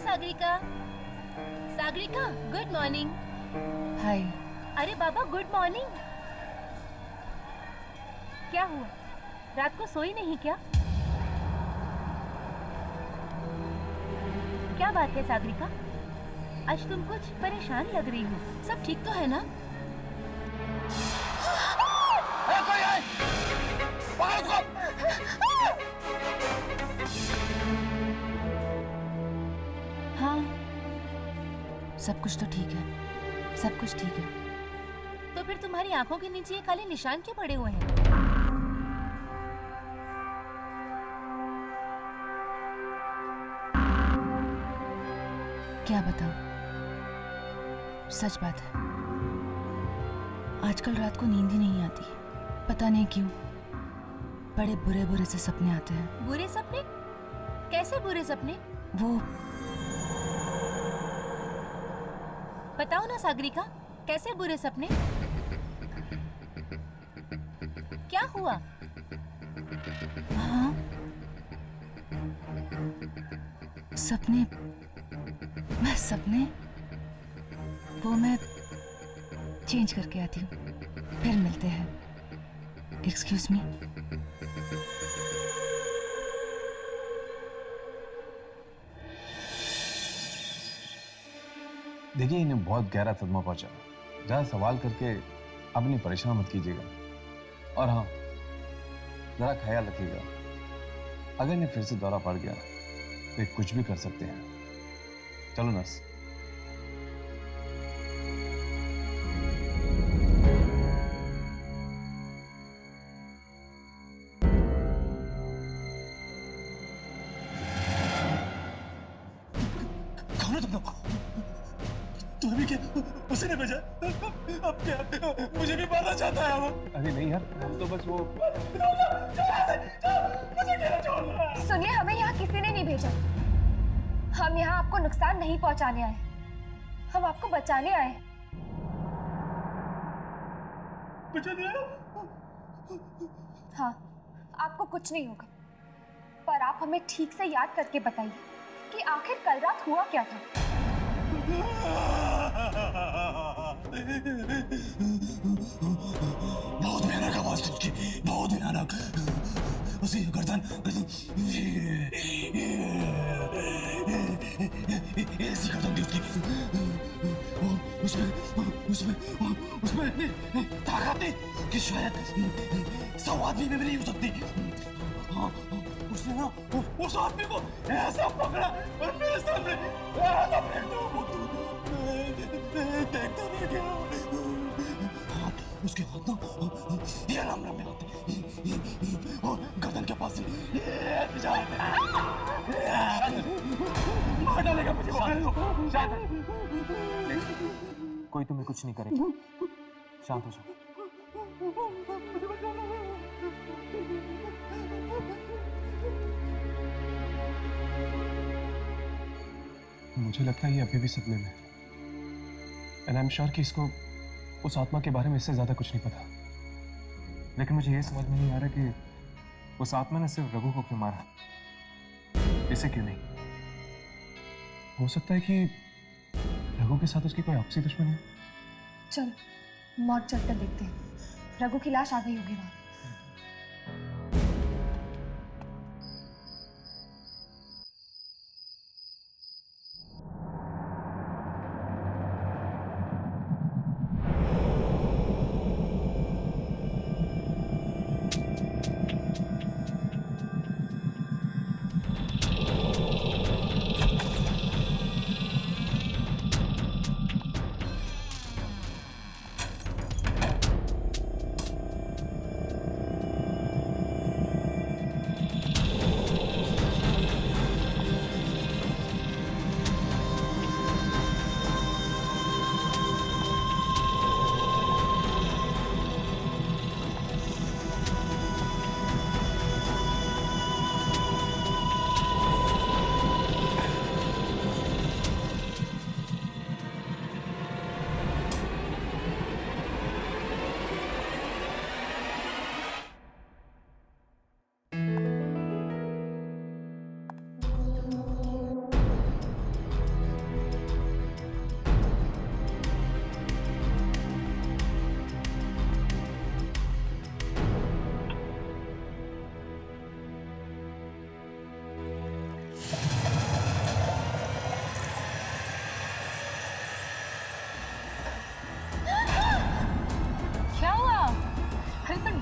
S10: Sagarika, Sagarika, good morning.
S19: Hi.
S10: अरे बाबा, गुड मॉर्निंग। क्या हुआ, रात को सोई नहीं क्या? क्या बात है सागरिका, आज तुम कुछ परेशान लग रही हो। सब ठीक तो है ना?
S19: हाँ, सब कुछ तो ठीक है, सब कुछ ठीक है।
S10: तो फिर तुम्हारी आंखों के नीचे ये काले निशान क्यों पड़े हुए हैं?
S19: क्या बताऊं, सच बात है, आजकल रात को नींद ही नहीं आती। पता नहीं क्यों, बड़े बुरे बुरे से सपने आते हैं।
S10: बुरे सपने? कैसे बुरे सपने?
S19: वो
S10: बताओ ना सागरिका, कैसे बुरे सपने? क्या हुआ?
S19: हाँ, सपने, बस सपने। वो मैं चेंज करके आती हूँ, फिर मिलते हैं। Excuse me.
S20: देखिए, इन्हें बहुत गहरा सदमा पहुंचा। ज़्यादा सवाल करके अपनी परेशान मत कीजिएगा। और हाँ, ज़रा ख्याल रखिएगा, अगर इन्हें फिर से दौरा पड़ गया तो ये कुछ भी कर सकते हैं। चलो नर्स।
S18: तूने क्या उसी ने भेजा? अब क्या मुझे भी मारना चाहता है वो?
S9: अरे नहीं यार, हम तो बस वो
S8: सुनिए, हमें यहाँ किसी ने नहीं भेजा। हम यहाँ आपको नुकसान नहीं पहुँचाने आए, हम आपको बचाने आए।
S18: बचाने आए?
S8: हाँ, आपको कुछ नहीं होगा, पर आप हमें ठीक से याद करके बताइए कि आखिर कल रात हुआ क्या था।
S18: बहुत भयानक आवाज थी उसकी, बहुत भयानक। उसी गर्दन ऐसी गर्दन थी उसकी। उसमें ताकत थी कि शायद 100 आदमी में भी नहीं हो सकती। उसने ना उस आदमी को ऐसा पकड़ा और मेरे सामने ऐसा फेंक दिया। देखता रह गया। उसके हाथ ना ये नाम में आते और गर्दन के पास मार डालेगा मुझे।
S9: कोई तुम्हें कुछ नहीं करेगा, शांत हो जाओ। मुझे लगता है ये अभी भी सपने में है, एंड आई एम श्योर कि इसको उस आत्मा के बारे में इससे ज्यादा कुछ नहीं पता। लेकिन मुझे ये समझ में नहीं आ रहा कि उस आत्मा ने सिर्फ रघु को क्यों मारा, इसे क्यों नहीं। हो सकता है कि रघु के साथ उसकी कोई आपसी दुश्मनी हो।
S8: चलो मौत चलकर देखते हैं। रघु की लाश आ गई होगी वहां।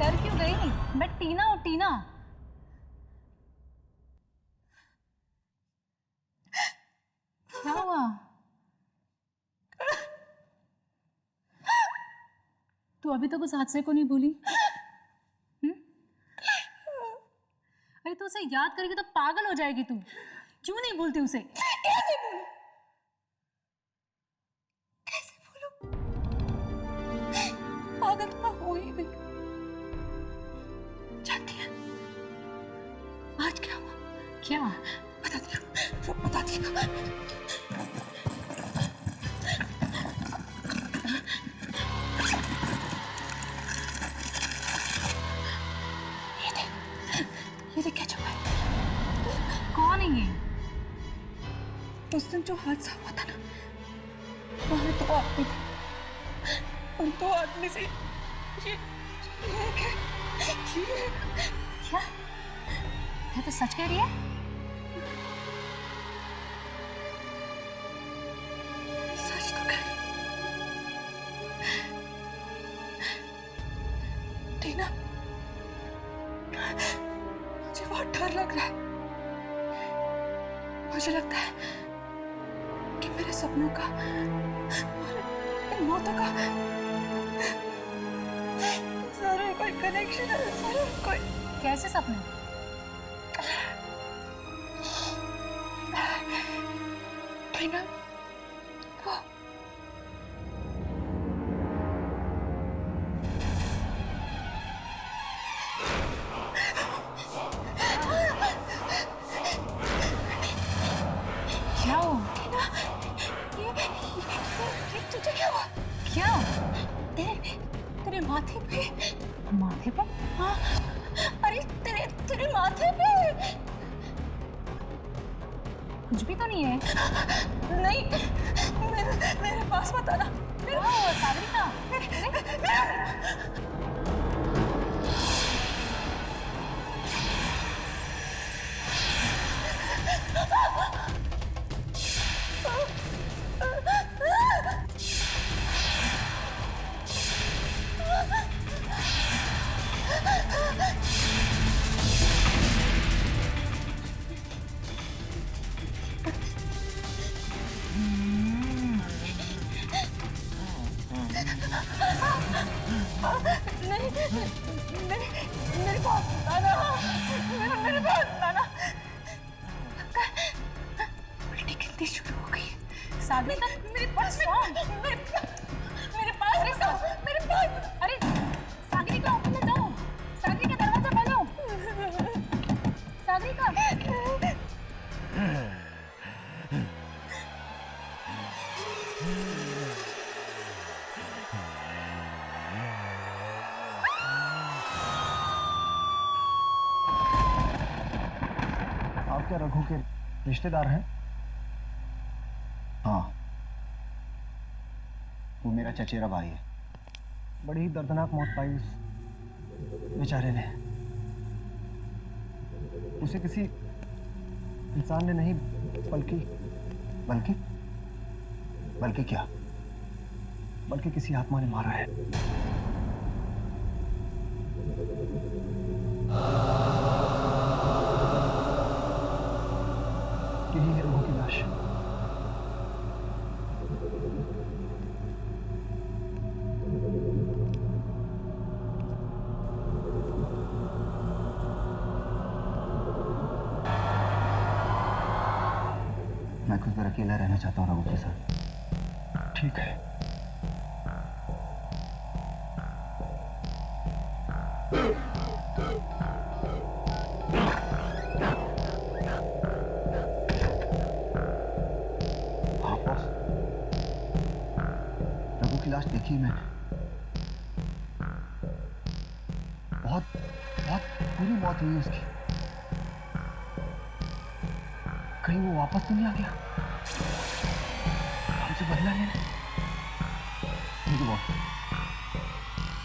S8: डर क्यों गई? मैं टीना हूँ, टीना। क्या हुआ? तू अभी तक उस हादसे को नहीं भूली? अरे तू उसे याद करेगी तो पागल हो जाएगी तू। क्यों नहीं भूलती उसे? कैसे भूलूं? कैसे भूलूं? पागल तो मैं हो ही गई। जानती है आज क्या हुआ? क्या? बताती हूँ। ये देख क्या चुका है? कौन है ये? उस दिन जो हादसा हुआ था ना, वहां 2 आदमी थे। उन 2 आदमी से ये क्या? क्या तो सच कह रही है? सच तो कह रही। टीना, मुझे बहुत डर लग रहा है। मुझे लगता है कि मेरे सपनों का और इन मौतों का जरूर कोई कनेक्शन है, जरूर कोई। कैसे सपने? टीना,
S19: कुछ भी तो नहीं है।
S11: नहीं, मेरे पास मत आना।
S19: सागरिका,
S11: नहीं, मेरे पास आना, मेरे पास आना। उल्टी गिनती शुरू हो गई।
S19: सागरिका,
S11: मेरे पास मेरे पास।
S19: अरे Sagarika, open the door. Sagarika, दरवाजा खोलो। सागरिका,
S1: आप क्या रघु के रिश्तेदार हैं? हाँ, वो मेरा चचेरा भाई है। बड़ी ही दर्दनाक मौत पाई उस बेचारे ने। उसे किसी इंसान ने नहीं, बल्कि क्या? बल्कि किसी आत्मा ने मारा है। यही है रघु की लाश। मैं कुछ देर अकेला रहना चाहता हूँ रघु के साथ। ठीक है। हाँ बॉस, रघु की लाश देखी मैंने। बहुत बुरी मौत हुई उसकी। कहीं वो वापस तो नहीं आ गया हमसे बदला लेने? ठीक है बॉस,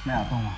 S1: मैं आता हूँ।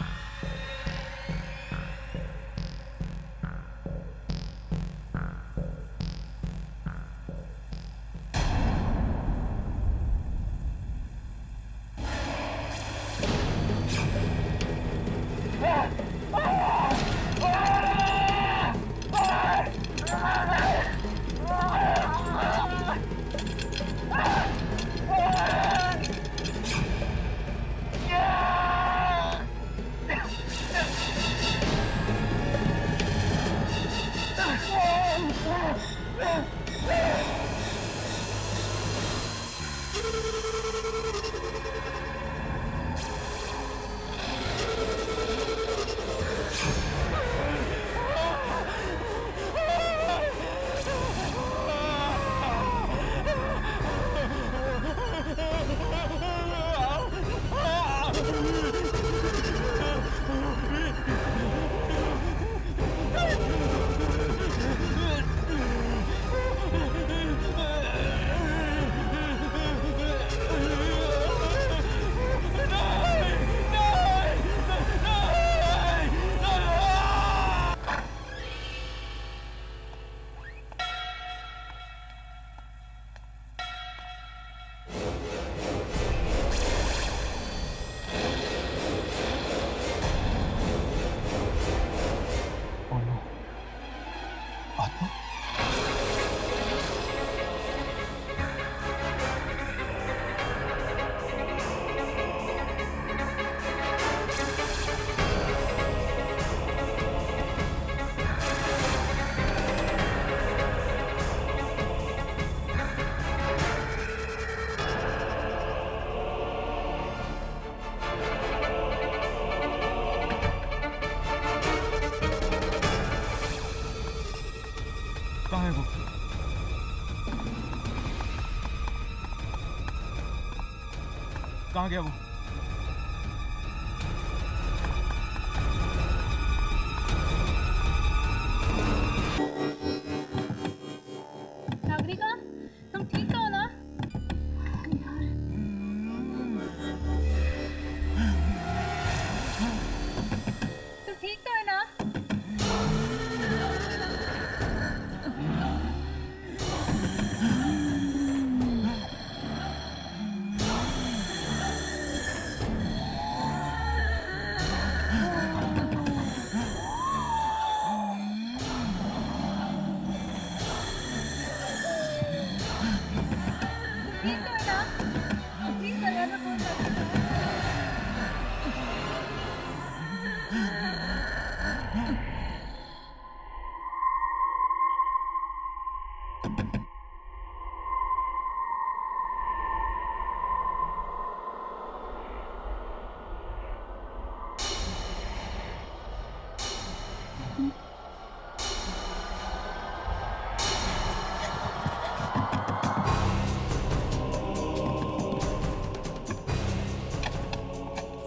S9: कहाँ है वो? कहाँ गया वो?
S19: सागरिका,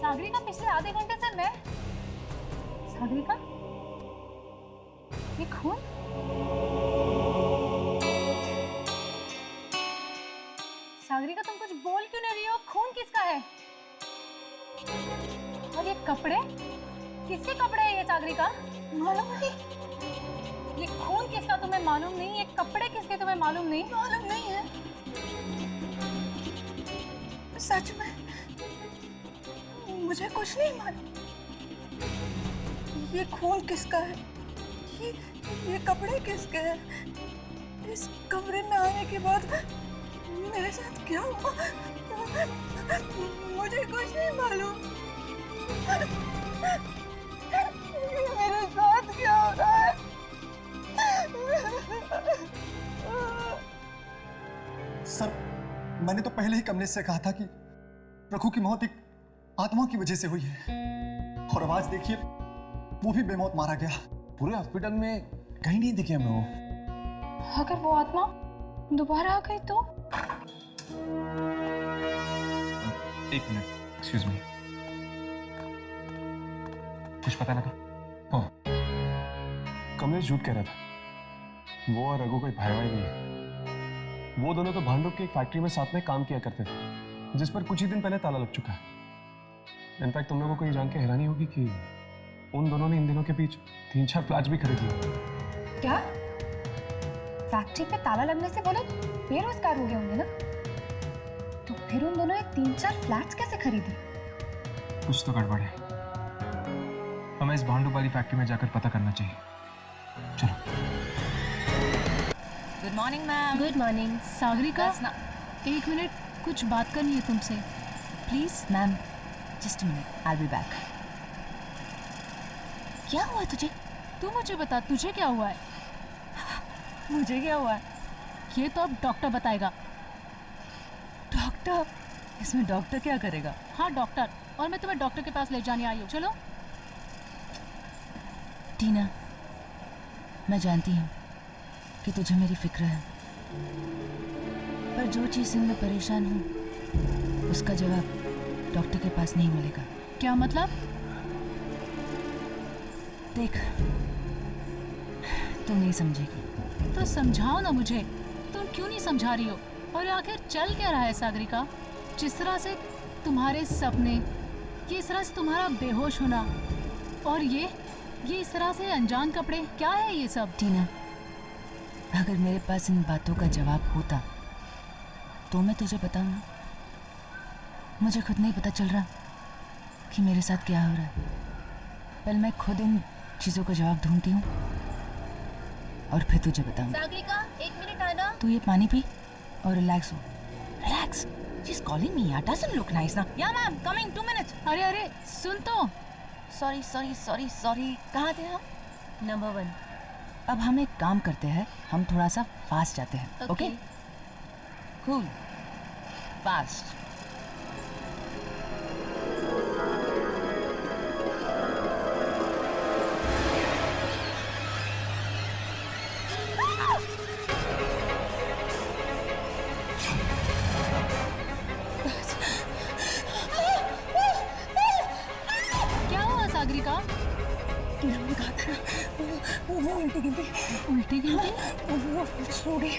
S21: सागरिका पिछले आधे घंटे से मैं सागरिका ये खून सागरिका तुम कुछ बोल क्यों नहीं रही हो खून किसका है और ये कपड़े किसके कपड़े हैं ये सागरिका मालूम नहीं ये खून किसका तुम्हें मालूम नहीं ये कपड़े किसके तुम्हें मालूम नहीं है
S11: सच में मुझे कुछ नहीं मालूम। ये खून किसका है? ये कपड़े किसके हैं? इस कमरे में आने के बाद मेरे साथ क्या हुआ? मुझे कुछ नहीं मालूम। मेरे साथ क्या हो रहा है?
S22: सर, मैंने तो पहले ही कमलेश से कहा था कि रघु की मौत एक आत्मा की वजह से हुई है और आज देखिए वो भी बेमौत मारा गया।
S20: पूरे हॉस्पिटल में कहीं नहीं दिखे हमें वो।
S21: अगर वो आत्मा दोबारा आ गई तो?
S9: एक मिनट, एक्सक्यूज मी। कुछ पता लगा?
S22: हाँ, कमलेश झूठ कह रहा था। वो और रघु कोई भाई भाई नहीं है। वो दोनों तो भांडुप की एक फैक्ट्री में साथ में काम किया करते थे, जिस पर कुछ ही दिन पहले ताला लग चुका है। इनफैक्ट तुम लोगों को ये जान के हैरानी होगी कि उन दोनों ने इन दिनों के बीच 3-4 फ्लैट्स भी खरीद लिए।
S21: क्या? फैक्ट्री पे ताला लगने से वो लोग बेरोजगार हो गए होंगे ना? तो फिर उन दोनों ने 3-4 फ्लैट्स कैसे खरीदे?
S9: कुछ तो गड़बड़ है। हमें इस भांडुप वाली फैक्ट्री में जाकर पता करना चाहिए। चलो।
S19: Good morning ma'am.
S21: Good morning. Sagarika, एक मिनट, कुछ बात करनी है तुमसे, please.
S19: Ma'am, just a minute, I will be back. क्या हुआ तुझे?
S21: तू मुझे बता, तुझे क्या हुआ है?
S19: मुझे क्या हुआ है?
S21: ये तो अब डॉक्टर बताएगा।
S19: डॉक्टर? इसमें डॉक्टर क्या करेगा?
S21: हाँ डॉक्टर, और मैं तुम्हें डॉक्टर के पास ले जाने आई हूँ। चलो।
S19: टीना, मैं जानती हूँ कि तुझे मेरी फिक्र है, पर जो चीज़ से मैं परेशान हूँ उसका जवाब डॉक्टर के पास नहीं मिलेगा।
S21: क्या मतलब?
S19: देख, तू नहीं समझेगी।
S21: तो समझाओ ना मुझे, तुम क्यों नहीं समझा रही हो? और आखिर चल क्या रहा है सागरिका? जिस तरह से तुम्हारे सपने, किस तरह से तुम्हारा बेहोश होना, और ये इस तरह से अनजान कपड़े, क्या है ये सब?
S19: टीना, अगर मेरे पास इन बातों का जवाब होता तो मैं तुझे बताऊं ना। मुझे खुद नहीं पता चल रहा कि मेरे साथ क्या हो रहा है। पहले मैं खुद इन चीज़ों का जवाब ढूंढती हूँ और फिर तुझे बताऊंगी।
S21: सागरिका, एक मिनट आना।
S19: तू ये पानी पी और रिलैक्स हो। Relax. She is calling me. यार, डजंट लुक नाइस ना। या मैम, कमिंग 2 मिनट्स।
S21: अरे सुन तो।
S19: सॉरी। कहाँ थे हम? नंबर 1। अब हम एक काम करते हैं, हम थोड़ा सा फास्ट जाते हैं। ओके? Cool, fast.
S21: क्या हुआ सागरिका?
S11: मैंने कहा था ना, वो उल्टी गिनती वो सो गई।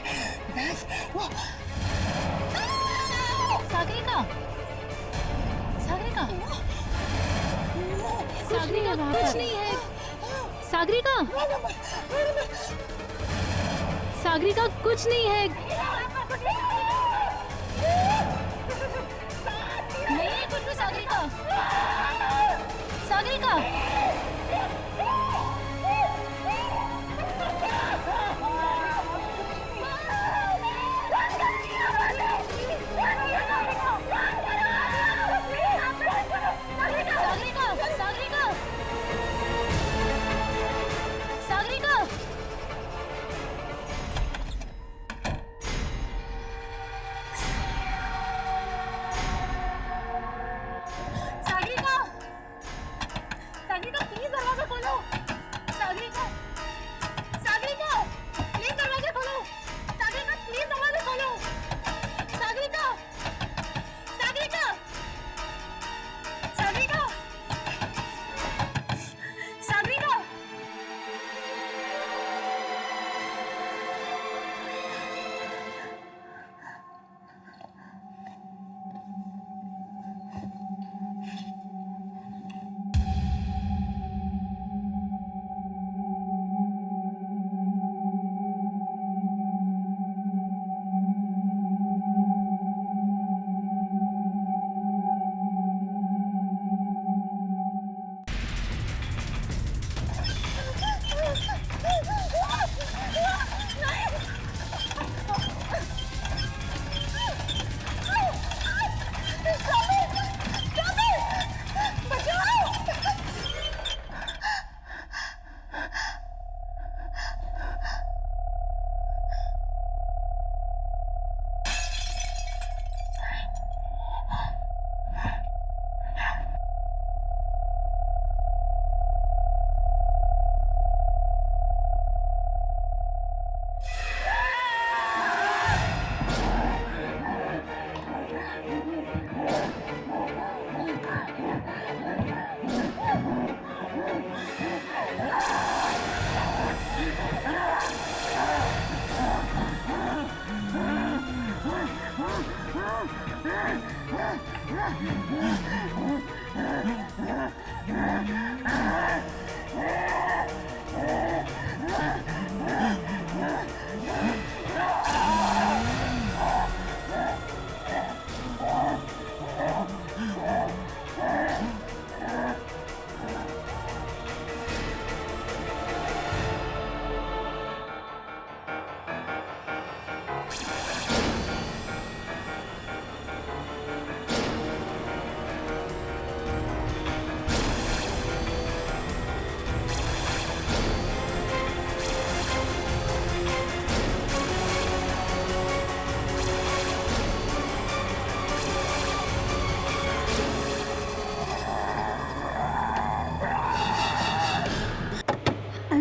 S21: सागरिका कुछ नहीं है। सागरिका कुछ नहीं है। नहीं है कुछ भी। सागरिका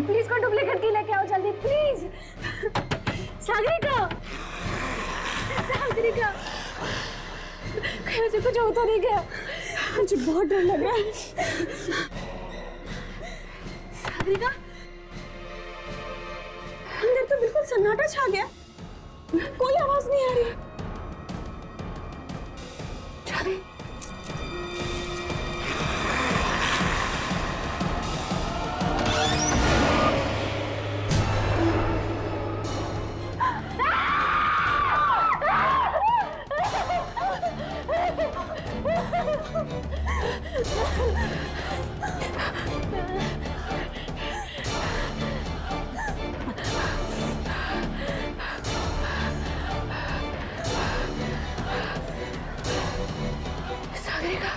S8: प्लीज को डुप्लीकेट की लेके आओ जल्दी प्लीज। सागरिका, सागरिका, कहीं मुझे कुछ होता नहीं गया, मुझे बहुत डर लग रहा है। सागरिका, अंदर तो बिल्कुल सन्नाटा छा गया, कोई आवाज नहीं आ रही। सागरिका,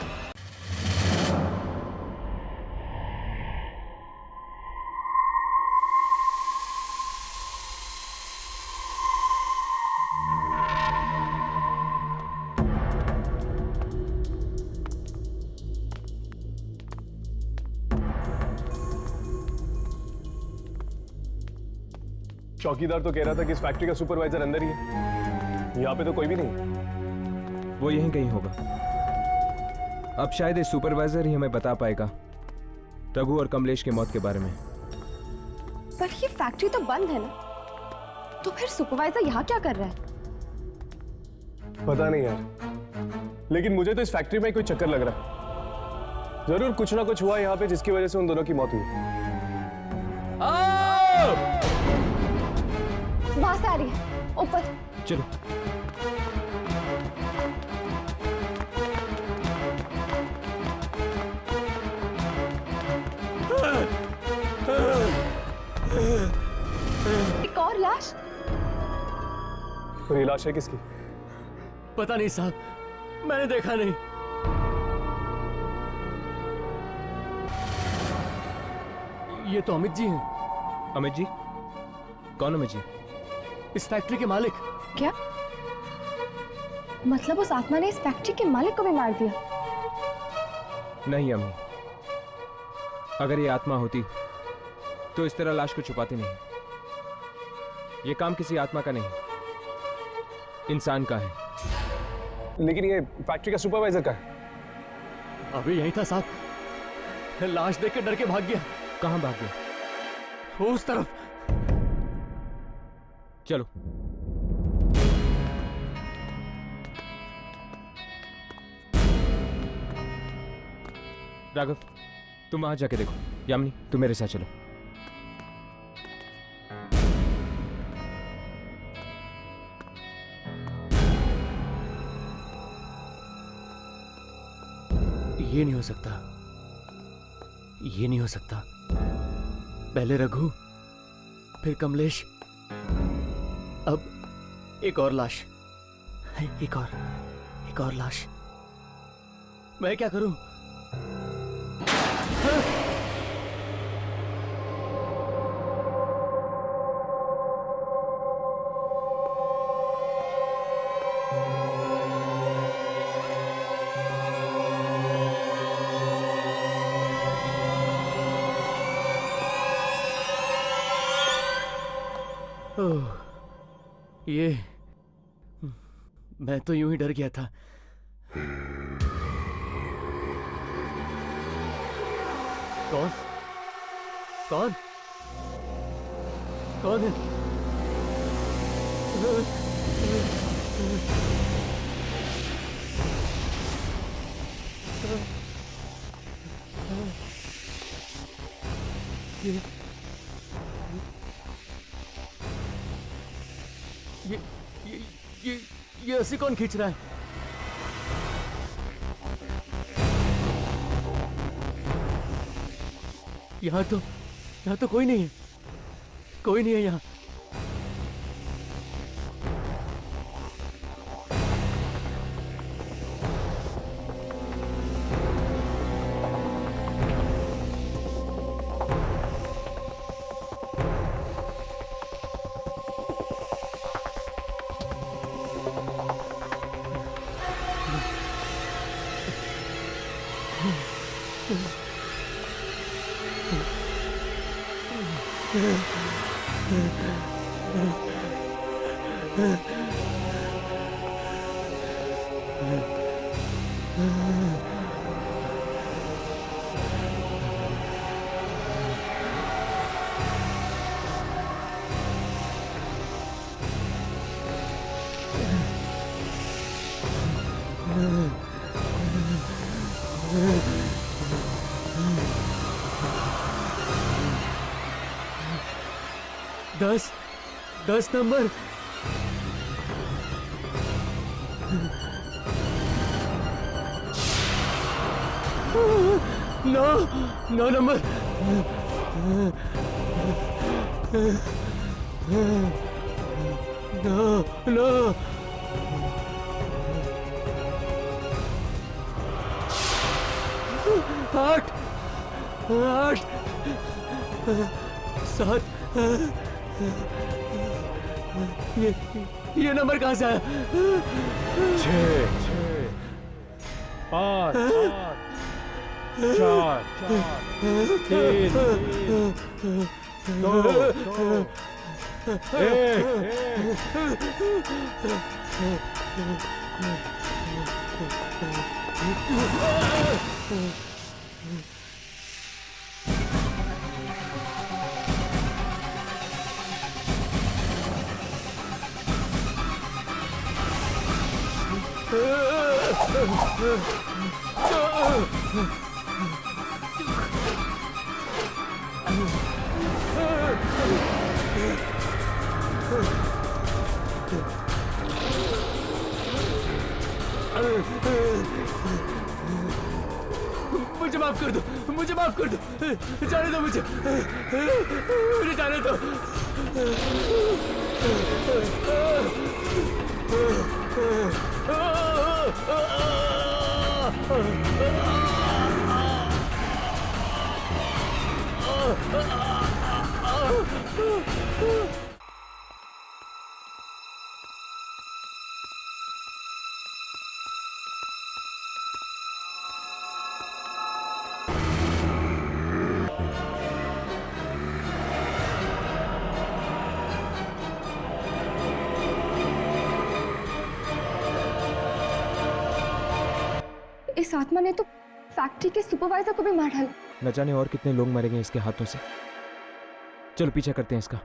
S13: चौकीदार तो कह रहा था कि इस फैक्ट्री का सुपरवाइजर अंदर ही है, यहाँ पे तो कोई भी नहीं।
S9: वो यहीं कहीं होगा। अब शायद इस सुपरवाइजर ही हमें बता पाएगा रघु और कमलेश की मौत के बारे में।
S8: पर ये फैक्ट्री तो बंद है ना, तो फिर सुपरवाइजर यहाँ क्या कर रहा है?
S13: पता नहीं यार, लेकिन मुझे तो इस फैक्ट्री में कोई चक्कर लग रहा है। जरूर कुछ ना कुछ हुआ यहाँ पे जिसकी वजह से उन दोनों की मौत हुई।
S8: वहां से आ रही है, ऊपर
S9: चलो।
S8: एक और लाश।
S13: और ये लाश है किसकी?
S18: पता नहीं साहब, मैंने देखा नहीं। ये तो अमित जी हैं।
S9: अमित जी? कौन अमित जी?
S18: इस फैक्ट्री के मालिक।
S8: क्या मतलब उस आत्मा ने इस फैक्ट्री के मालिक को भी मार दिया?
S9: नहीं अम्मी, अगर ये आत्मा होती तो इस तरह लाश को छुपाती नहीं। ये काम किसी आत्मा का नहीं, इंसान का है।
S13: लेकिन ये फैक्ट्री का सुपरवाइजर का है।
S18: अभी यहीं था साहब, लाश देख के डर के भाग गया।
S9: कहाँ भाग गया?
S18: उस तरफ।
S9: चलो। राघव, तुम वहां जाके देखो। यामिनी, तुम मेरे साथ चलो।
S18: ये नहीं हो सकता, ये नहीं हो सकता। पहले रघु, फिर कमलेश, अब एक और लाश, एक और लाश। मैं क्या करूं? ये मैं तो यूं ही डर गया था। कौन कौन कौन है? ये रस्सी कौन खींच रहा है? यहाँ तो कोई नहीं है, कोई नहीं है यहाँ। दस नंबर। नौ नंबर। नो। 8 7 ये नंबर कहाँ से आया?
S5: 6 5 4 3 2
S18: मुझे माफ कर दो, मुझे माफ कर दो, जाने दो मुझे जाने दो।
S8: इस आत्मा ने तो फैक्ट्री के सुपरवाइजर को भी मार डाला।
S9: न जाने और कितने लोग मरेंगे इसके हाथों से। चलो पीछा करते हैं इसका।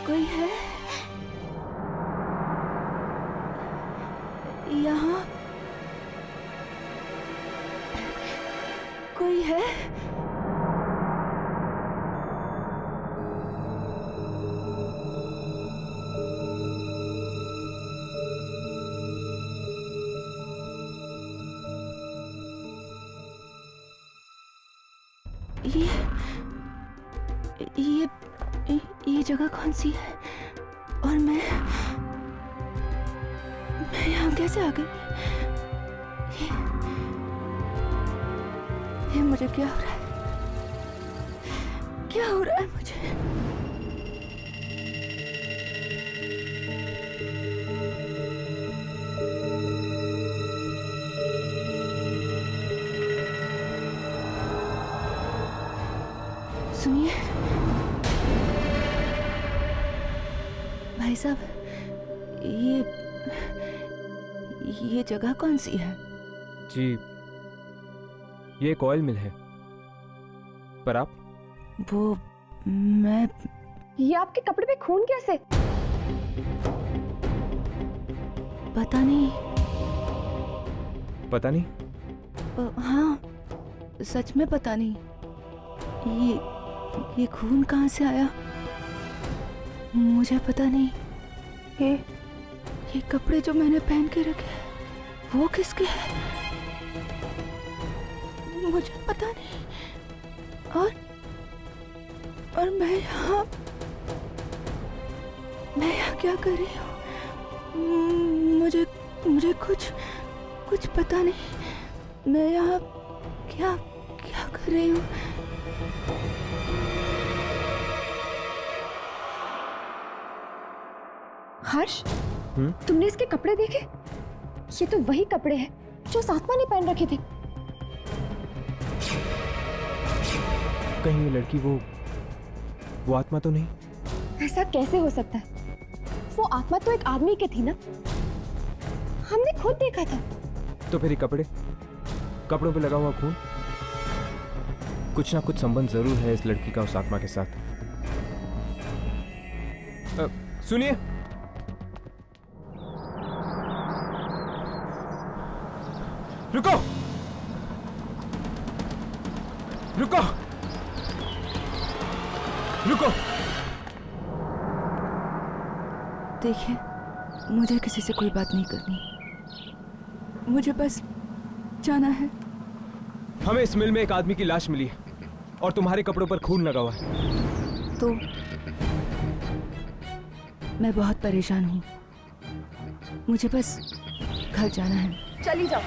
S8: कोई है यहाँ? कोई है? ये जगह कौन सी है? और मैं यहाँ कैसे आ गई? ये मुझे क्या हो रहा है? क्या हो रहा है मुझे?
S19: भाई साहब, ये जगह कौन सी है?
S9: जी, ये एक ऑयल मिल है। पर आप?
S19: वो मैं
S8: ये आपके कपड़े पे खून कैसे?
S19: पता नहीं।
S9: पता नहीं?
S19: हाँ, सच में पता नहीं। ये खून कहाँ से आया मुझे पता नहीं। ये कपड़े जो मैंने पहन के रखे हैं वो किसके हैं मुझे पता नहीं। और मैं यहाँ क्या कर रही हूँ? मुझे कुछ पता नहीं। मैं यहाँ क्या कर रही हूँ?
S8: हर्ष, तुमने इसके कपड़े देखे? ये तो वही कपड़े हैं जो उस आत्मा ने पहन रखे थे।
S9: कहीं ये लड़की वो आत्मा तो नहीं?
S8: ऐसा कैसे हो सकता है? वो आत्मा तो एक आदमी की थी ना, हमने खुद देखा था।
S9: तो फिर ये कपड़ों पे लगा हुआ खून, कुछ ना कुछ संबंध जरूर है इस लड़की का उस आत्मा के साथ। सुनिए, रुको रुको रुको।
S19: देखिए, मुझे किसी से कोई बात नहीं करनी, मुझे बस जाना है।
S9: हमें इस मिल में एक आदमी की लाश मिली है और तुम्हारे कपड़ों पर खून लगा हुआ है।
S19: तो मैं बहुत परेशान हूँ, मुझे बस घर जाना है।
S8: चली जाओ,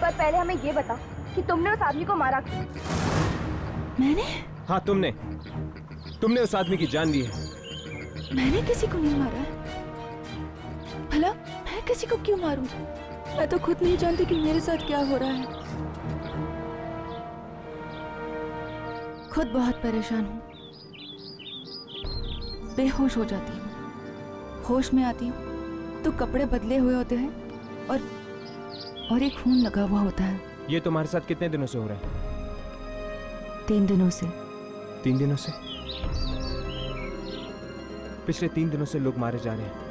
S8: पर पहले हमें ये बता कि तुमने उस आदमी को मारा क्यों?
S19: मैंने?
S9: हाँ, तुमने उस आदमी की जान ली है।
S19: मैंने किसी को नहीं मारा है। भला मैं किसी को क्यों मारूं? मैं तो खुद नहीं जानती कि मेरे साथ क्या हो रहा है। खुद बहुत परेशान हूँ, बेहोश हो जाती हूँ। होश में आती हूँ तो कपड़े बदले हुए होते हैं और एक खून लगा हुआ होता है।
S9: ये तुम्हारे साथ कितने दिनों से हो रहा है?
S19: 3 दिनों से।
S9: 3 दिनों से? पिछले 3 दिनों से लोग मारे जा रहे हैं।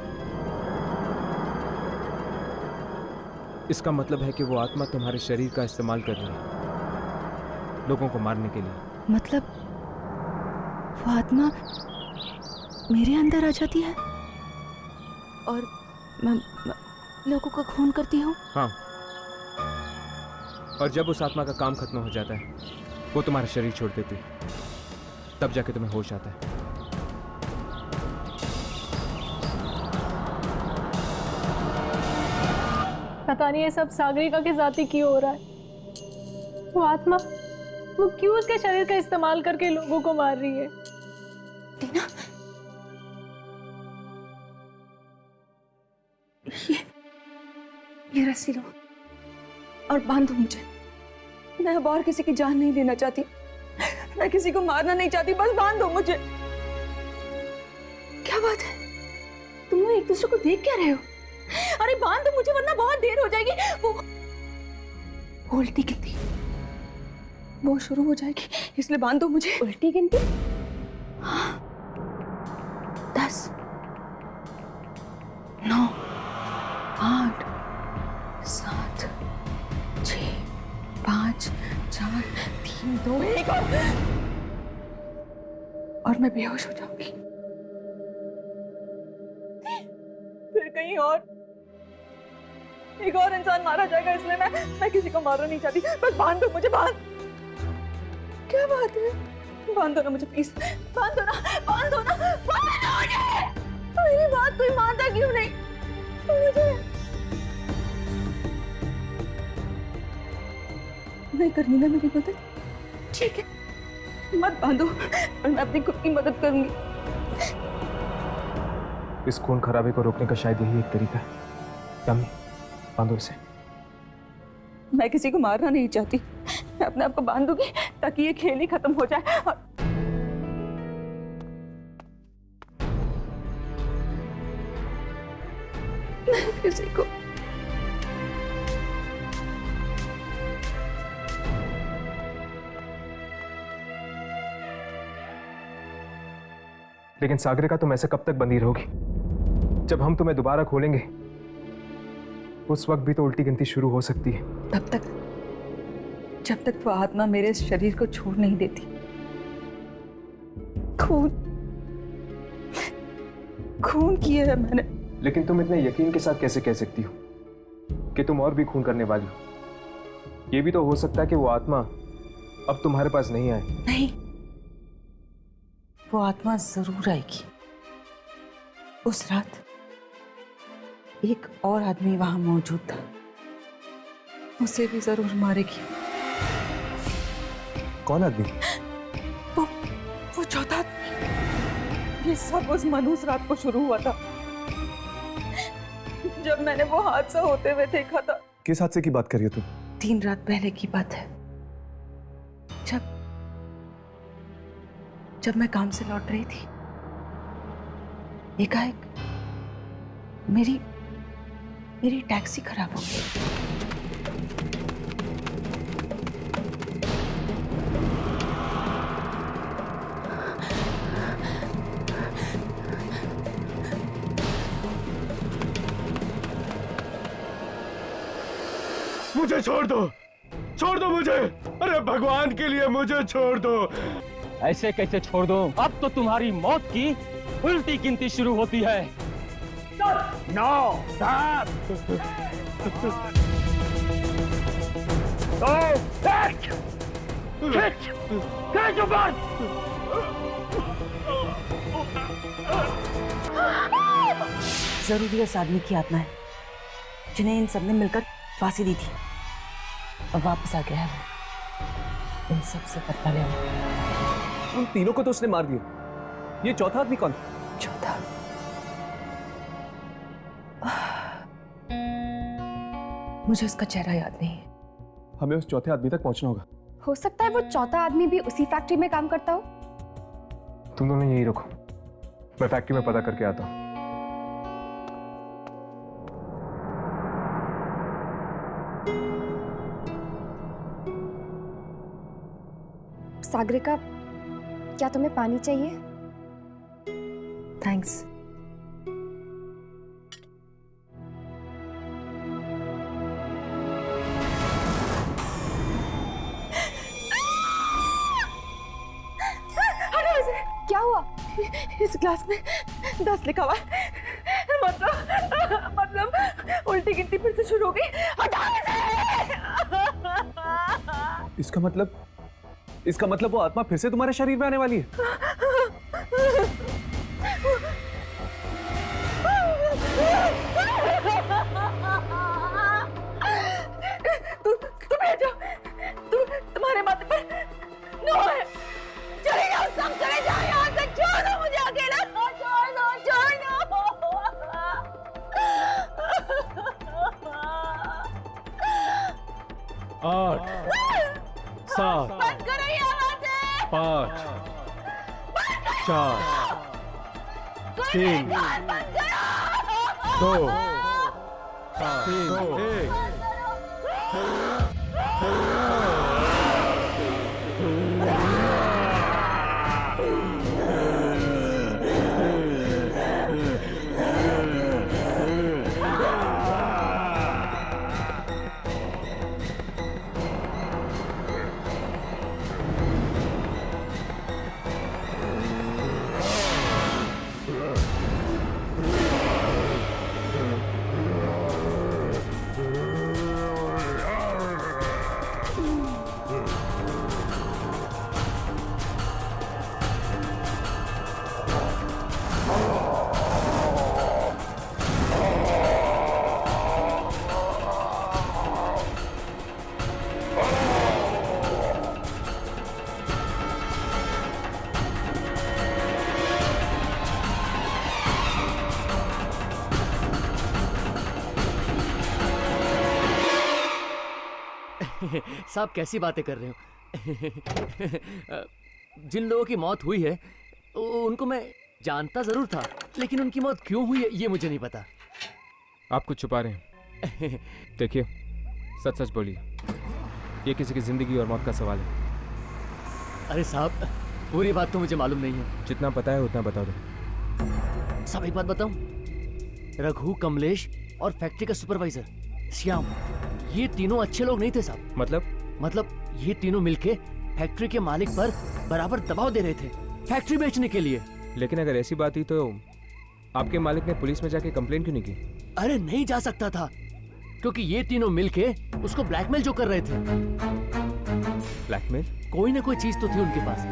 S9: इसका मतलब है कि वो आत्मा तुम्हारे शरीर का इस्तेमाल कर रही है लोगों को मारने के लिए।
S19: मतलब वो आत्मा मेरे अंदर आ जाती है और मैं लोगों का खून करती हूँ।
S9: हाँ, और जब उस आत्मा का काम खत्म हो जाता है वो तुम्हारा शरीर छोड़ देती है, तब जाके तुम्हें होश आता है।
S6: पता नहीं ये सब सागरिका के साथ ही क्यों हो रहा है। वो आत्मा वो क्यों उसके शरीर का इस्तेमाल करके लोगों को मार रही है?
S8: टीना, ये रस्सी लो और बांधो मुझे। मैं अब और किसी की जान नहीं लेना चाहती, मैं किसी को मारना नहीं चाहती, बस बांधो मुझे। क्या बात है, तुम लोग एक दूसरे को देख क्या रहे हो? अरे बांध दो मुझे वरना बहुत देर हो जाएगी। वो उल्टी गिनती वो शुरू हो जाएगी, इसलिए बांध दो मुझे। उल्टी गिनती? हाँ, 10, 9, 8, 7, 6, 5, 4, 3, 2, 1 और मैं बेहोश हो जाऊंगी। फिर कहीं और एक और इंसान मारा जाएगा, इसलिए मैं किसी को मारना नहीं चाहती, बस बांध दो मुझे। बांध। क्या बात है, बांध दो ना मुझे प्लीज, बांध दो ना, बांध दो ना, बांध दो मुझे। मेरी बात कोई मानता क्यों नहीं मुझे? नहीं करनी ना मेरी मदद, ठीक है मत बांधो और मैं अपनी खुद की मदद करूंगी।
S9: इस खून खराबे को रोकने का शायद यही एक तरीका है। यामी, बांधो इसे।
S8: मैं किसी को मारना नहीं चाहती, मैं अपने आप को बांधूंगी ताकि ये खेल ही खत्म हो जाए। और
S11: किसी को
S9: लेकिन सागरिका तुम ऐसे कब तक बंदी रहोगी? जब हम तुम्हें दोबारा खोलेंगे उस वक्त भी तो उल्टी गिनती शुरू हो सकती है।
S11: तब तक, जब तक वो आत्मा मेरे इस शरीर को छोड़ नहीं देती। खून किया है मैंने।
S9: लेकिन तुम इतने यकीन के साथ कैसे कह सकती हो कि तुम और भी खून करने वाली हो? ये भी तो हो सकता है कि वो आत्मा अब तुम्हारे पास नहीं आए।
S11: नहीं, वो आत्मा जरूर आएगी। उस रात एक और आदमी वहां मौजूद था, उसे भी जरूर मारेगी।
S13: कौन आदमी?
S11: वो चौथा आदमी। ये सब उस मनहूस रात को शुरू हुआ था, जब मैंने वो हादसा होते हुए देखा था।
S13: किस हादसे की बात कर रही हो तुम?
S11: 3 रात पहले की बात है, जब मैं काम से लौट रही थी, एकाएक मेरी टैक्सी खराब हो गई।
S5: मुझे छोड़ दो मुझे। अरे भगवान के लिए मुझे छोड़ दो।
S4: ऐसे कैसे छोड़ दो? अब तो तुम्हारी मौत की उल्टी गिनती शुरू होती है। 9, 7, 2, 1, खींच ऊपर।
S11: जरूर ये उस आदमी की आत्मा है जिन्हें इन सबने मिलकर फांसी दी थी, और वापस आ गया है वो इन सब से बदला लेने।
S13: उन तीनों को तो उसने मार दिया। ये चौथा आदमी कौन?
S11: चौथा मुझे उसका चेहरा याद नहीं है।
S13: हमें उस चौथे आदमी तक पहुंचना होगा।
S8: हो सकता है वो चौथा आदमी भी उसी फैक्ट्री में काम करता हो।
S9: तुम दोनों यहीं रखो, मैं फैक्ट्री में पता करके आता हूँ।
S8: सागरिका, क्या तुम्हें पानी चाहिए?
S11: थैंक्स।
S8: क्या हुआ?
S11: इस ग्लास में 10 लिखा हुआ है। मतलब उल्टी गिनती फिर से शुरू हो गई। हटाओ इसे।
S13: इसका मतलब वो आत्मा फिर से तुम्हारे शरीर में आने वाली है।
S11: तुम्हारे माथे पर नो है। चले जाओ, सब चले जाओ यहाँ से। छोड़ दो मुझे अकेला। छोड़ दो।
S5: 8, 7, 5, 4, 3, 2, 1।
S18: साहब कैसी बातें कर रहे हो? जिन लोगों की मौत हुई है उनको मैं जानता जरूर था, लेकिन उनकी मौत क्यों हुई है ये मुझे नहीं पता।
S9: आप कुछ छुपा रहे हैं। देखिए, सच सच बोलिए, ये किसी की जिंदगी और मौत का सवाल है।
S18: अरे साहब, पूरी बात तो मुझे मालूम नहीं है।
S9: जितना पता है उतना बता दो।
S18: साहब एक बात बताऊं, रघु, कमलेश और फैक्ट्री का सुपरवाइजर श्याम, ये तीनों अच्छे लोग नहीं थे साहब। मतलब ये तीनों मिलके फैक्ट्री के मालिक पर बराबर दबाव दे रहे थे फैक्ट्री बेचने के लिए।
S9: लेकिन अगर ऐसी बात ही तो आपके मालिक ने पुलिस में जाके कंप्लेन क्यों नहीं की?
S18: अरे नहीं जा सकता था, क्योंकि ये तीनों मिलके उसको ब्लैकमेल जो कर रहे थे।
S9: ब्लैकमेल?
S18: कोई ना कोई चीज तो थी उनके पास,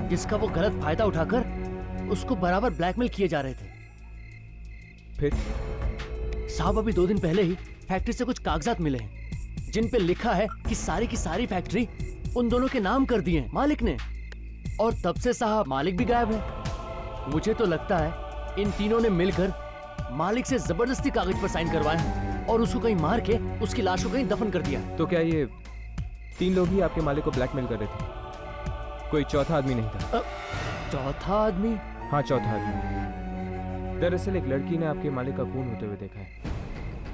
S18: जिसका वो गलत फायदा उठाकर उसको बराबर ब्लैकमेल किए जा रहे थे।
S9: फिर?
S18: साहब अभी 2 दिन पहले ही फैक्ट्री से कुछ कागजात मिले हैं, जिन पे लिखा है कि सारी की सारी फैक्ट्री उन दोनों के नाम कर दिए हैं मालिक ने। और तब से साहब मालिक भी गायब है। मुझे तो लगता है इन तीनों ने मिलकर मालिक से जबरदस्ती कागज पर साइन करवाए और उसको कहीं मार के उसकी लाश को कहीं दफन कर दिया।
S9: तो क्या ये 3 लोग ही आपके मालिक को ब्लैकमेल कर रहे थे? कोई चौथा आदमी नहीं था?
S18: चौथा आदमी?
S9: हाँ, चौथा आदमी। दरअसल एक लड़की ने आपके मालिक का खून होते हुए देखा है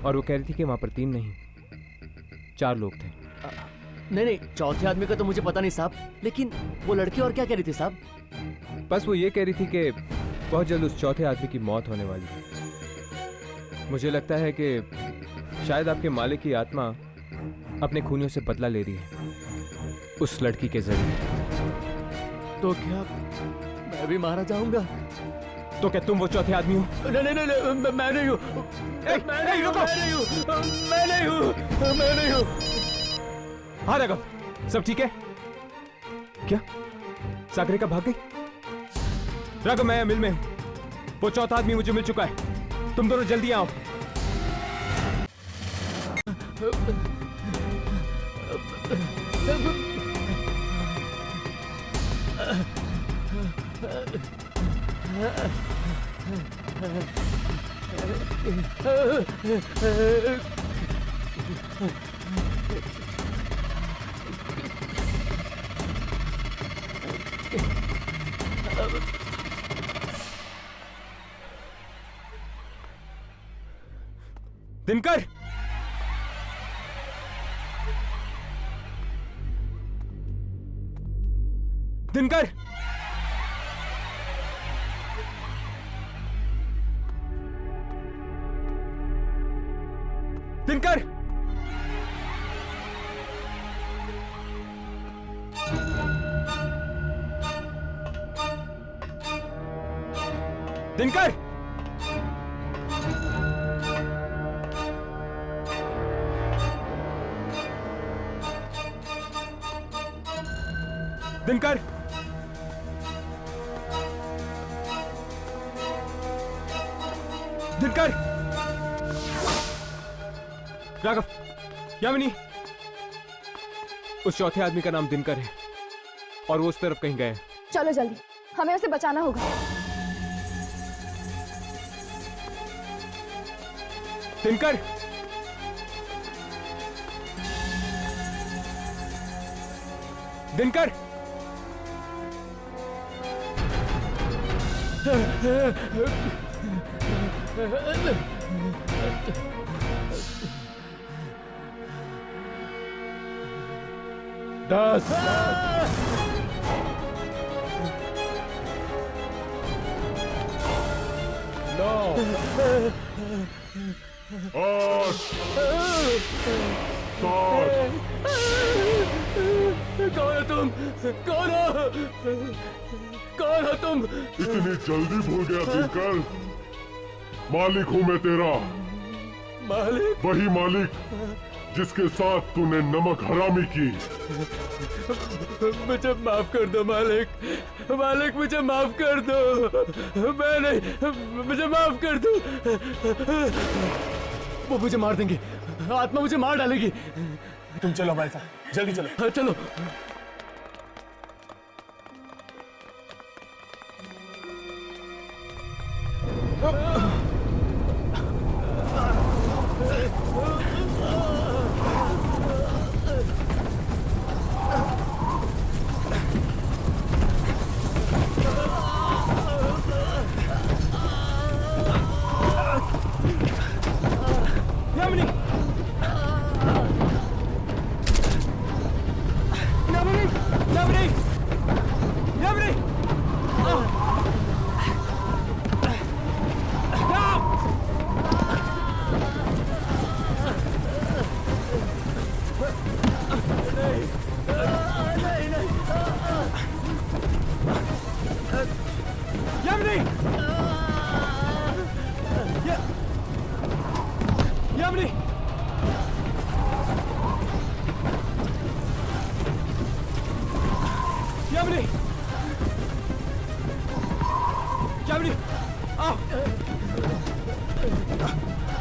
S9: और वो कह रही थी कि वहां पर 3 नहीं 4 लोग थे।
S18: नहीं, चौथे आदमी का तो मुझे पता नहीं साहब, लेकिन वो लड़की और क्या कह रही थी साहब?
S9: बस वो ये कह रही थी कि बहुत जल्द उस चौथे आदमी की मौत होने वाली है। मुझे लगता है कि शायद आपके मालिक की आत्मा अपने खूनियों से बदला ले रही है उस लड़की के जरिए।
S18: तो क्या मैं भी मारा जाऊंगा?
S9: तो क्या तुम वो चौथे आदमी हो?
S18: नहीं, मैं नहीं हूँ। मैं नहीं हूँ।
S9: हाँ राघव, सब ठीक है? क्या सागरिका भाग गई? राघव, मैं मिल में, वो चौथा आदमी मुझे मिल चुका है। तुम दोनों जल्दी आओ। दिनकर, दिनकर, दिनकर, दिनकर, दिनकर, दिनकर, राघव, यामिनी, उस चौथे आदमी का नाम दिनकर है और वो उस तरफ कहीं गया है।
S8: चलो जल्दी, हमें उसे बचाना होगा।
S9: दिनकर, दिनकर,
S5: दस, 9,
S12: 8, 7।
S18: कौन हो तुम? कौन हो? कौन हो तुम?
S12: इतनी जल्दी भूल गया दिनकर? मालिक हूं मैं तेरा।
S18: मालिक?
S12: वही मालिक जिसके साथ तूने नमक हरामी की।
S18: मुझे माफ कर दो मालिक, मालिक मुझे माफ कर दो। मैं नहीं, मुझे माफ कर दो। वो मुझे मार देंगे, आत्मा मुझे मार डालेगी।
S13: तुम चलो हमारे साथ, जल्दी चलो।
S18: चलो।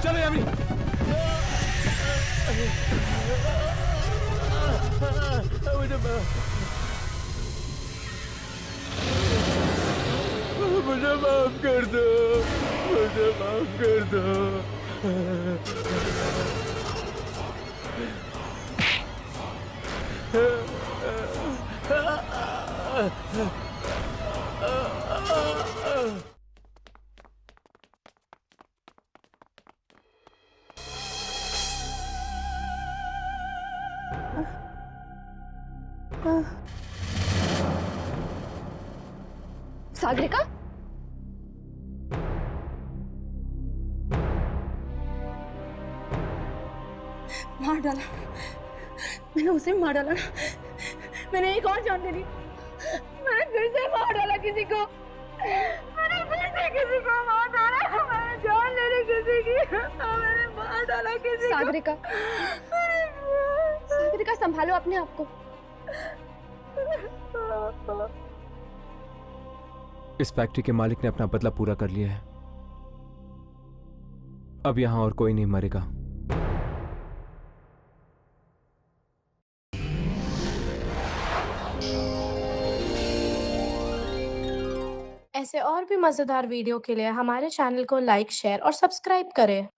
S3: चलो यामी।
S5: मुझे माफ कर दो, मुझे माफ कर दो।
S8: सागरिका,
S6: मार डाला मैंने, उसे मार डाला ना। मैंने एक और जान दे दी। मैंने फिर से मार डाला किसी को। मैंने फिर से किसी को मार डाला। मैंने जान ले ली किसी की। मैंने मार डाला किसी को।
S8: सागरिका, सागरिका संभालो अपने आप को।
S9: इस फैक्ट्री के मालिक ने अपना बदला पूरा कर लिया है। अब यहां और कोई नहीं मरेगा।
S6: ऐसे और भी मजेदार वीडियो के लिए हमारे चैनल को लाइक, शेयर और सब्सक्राइब करें।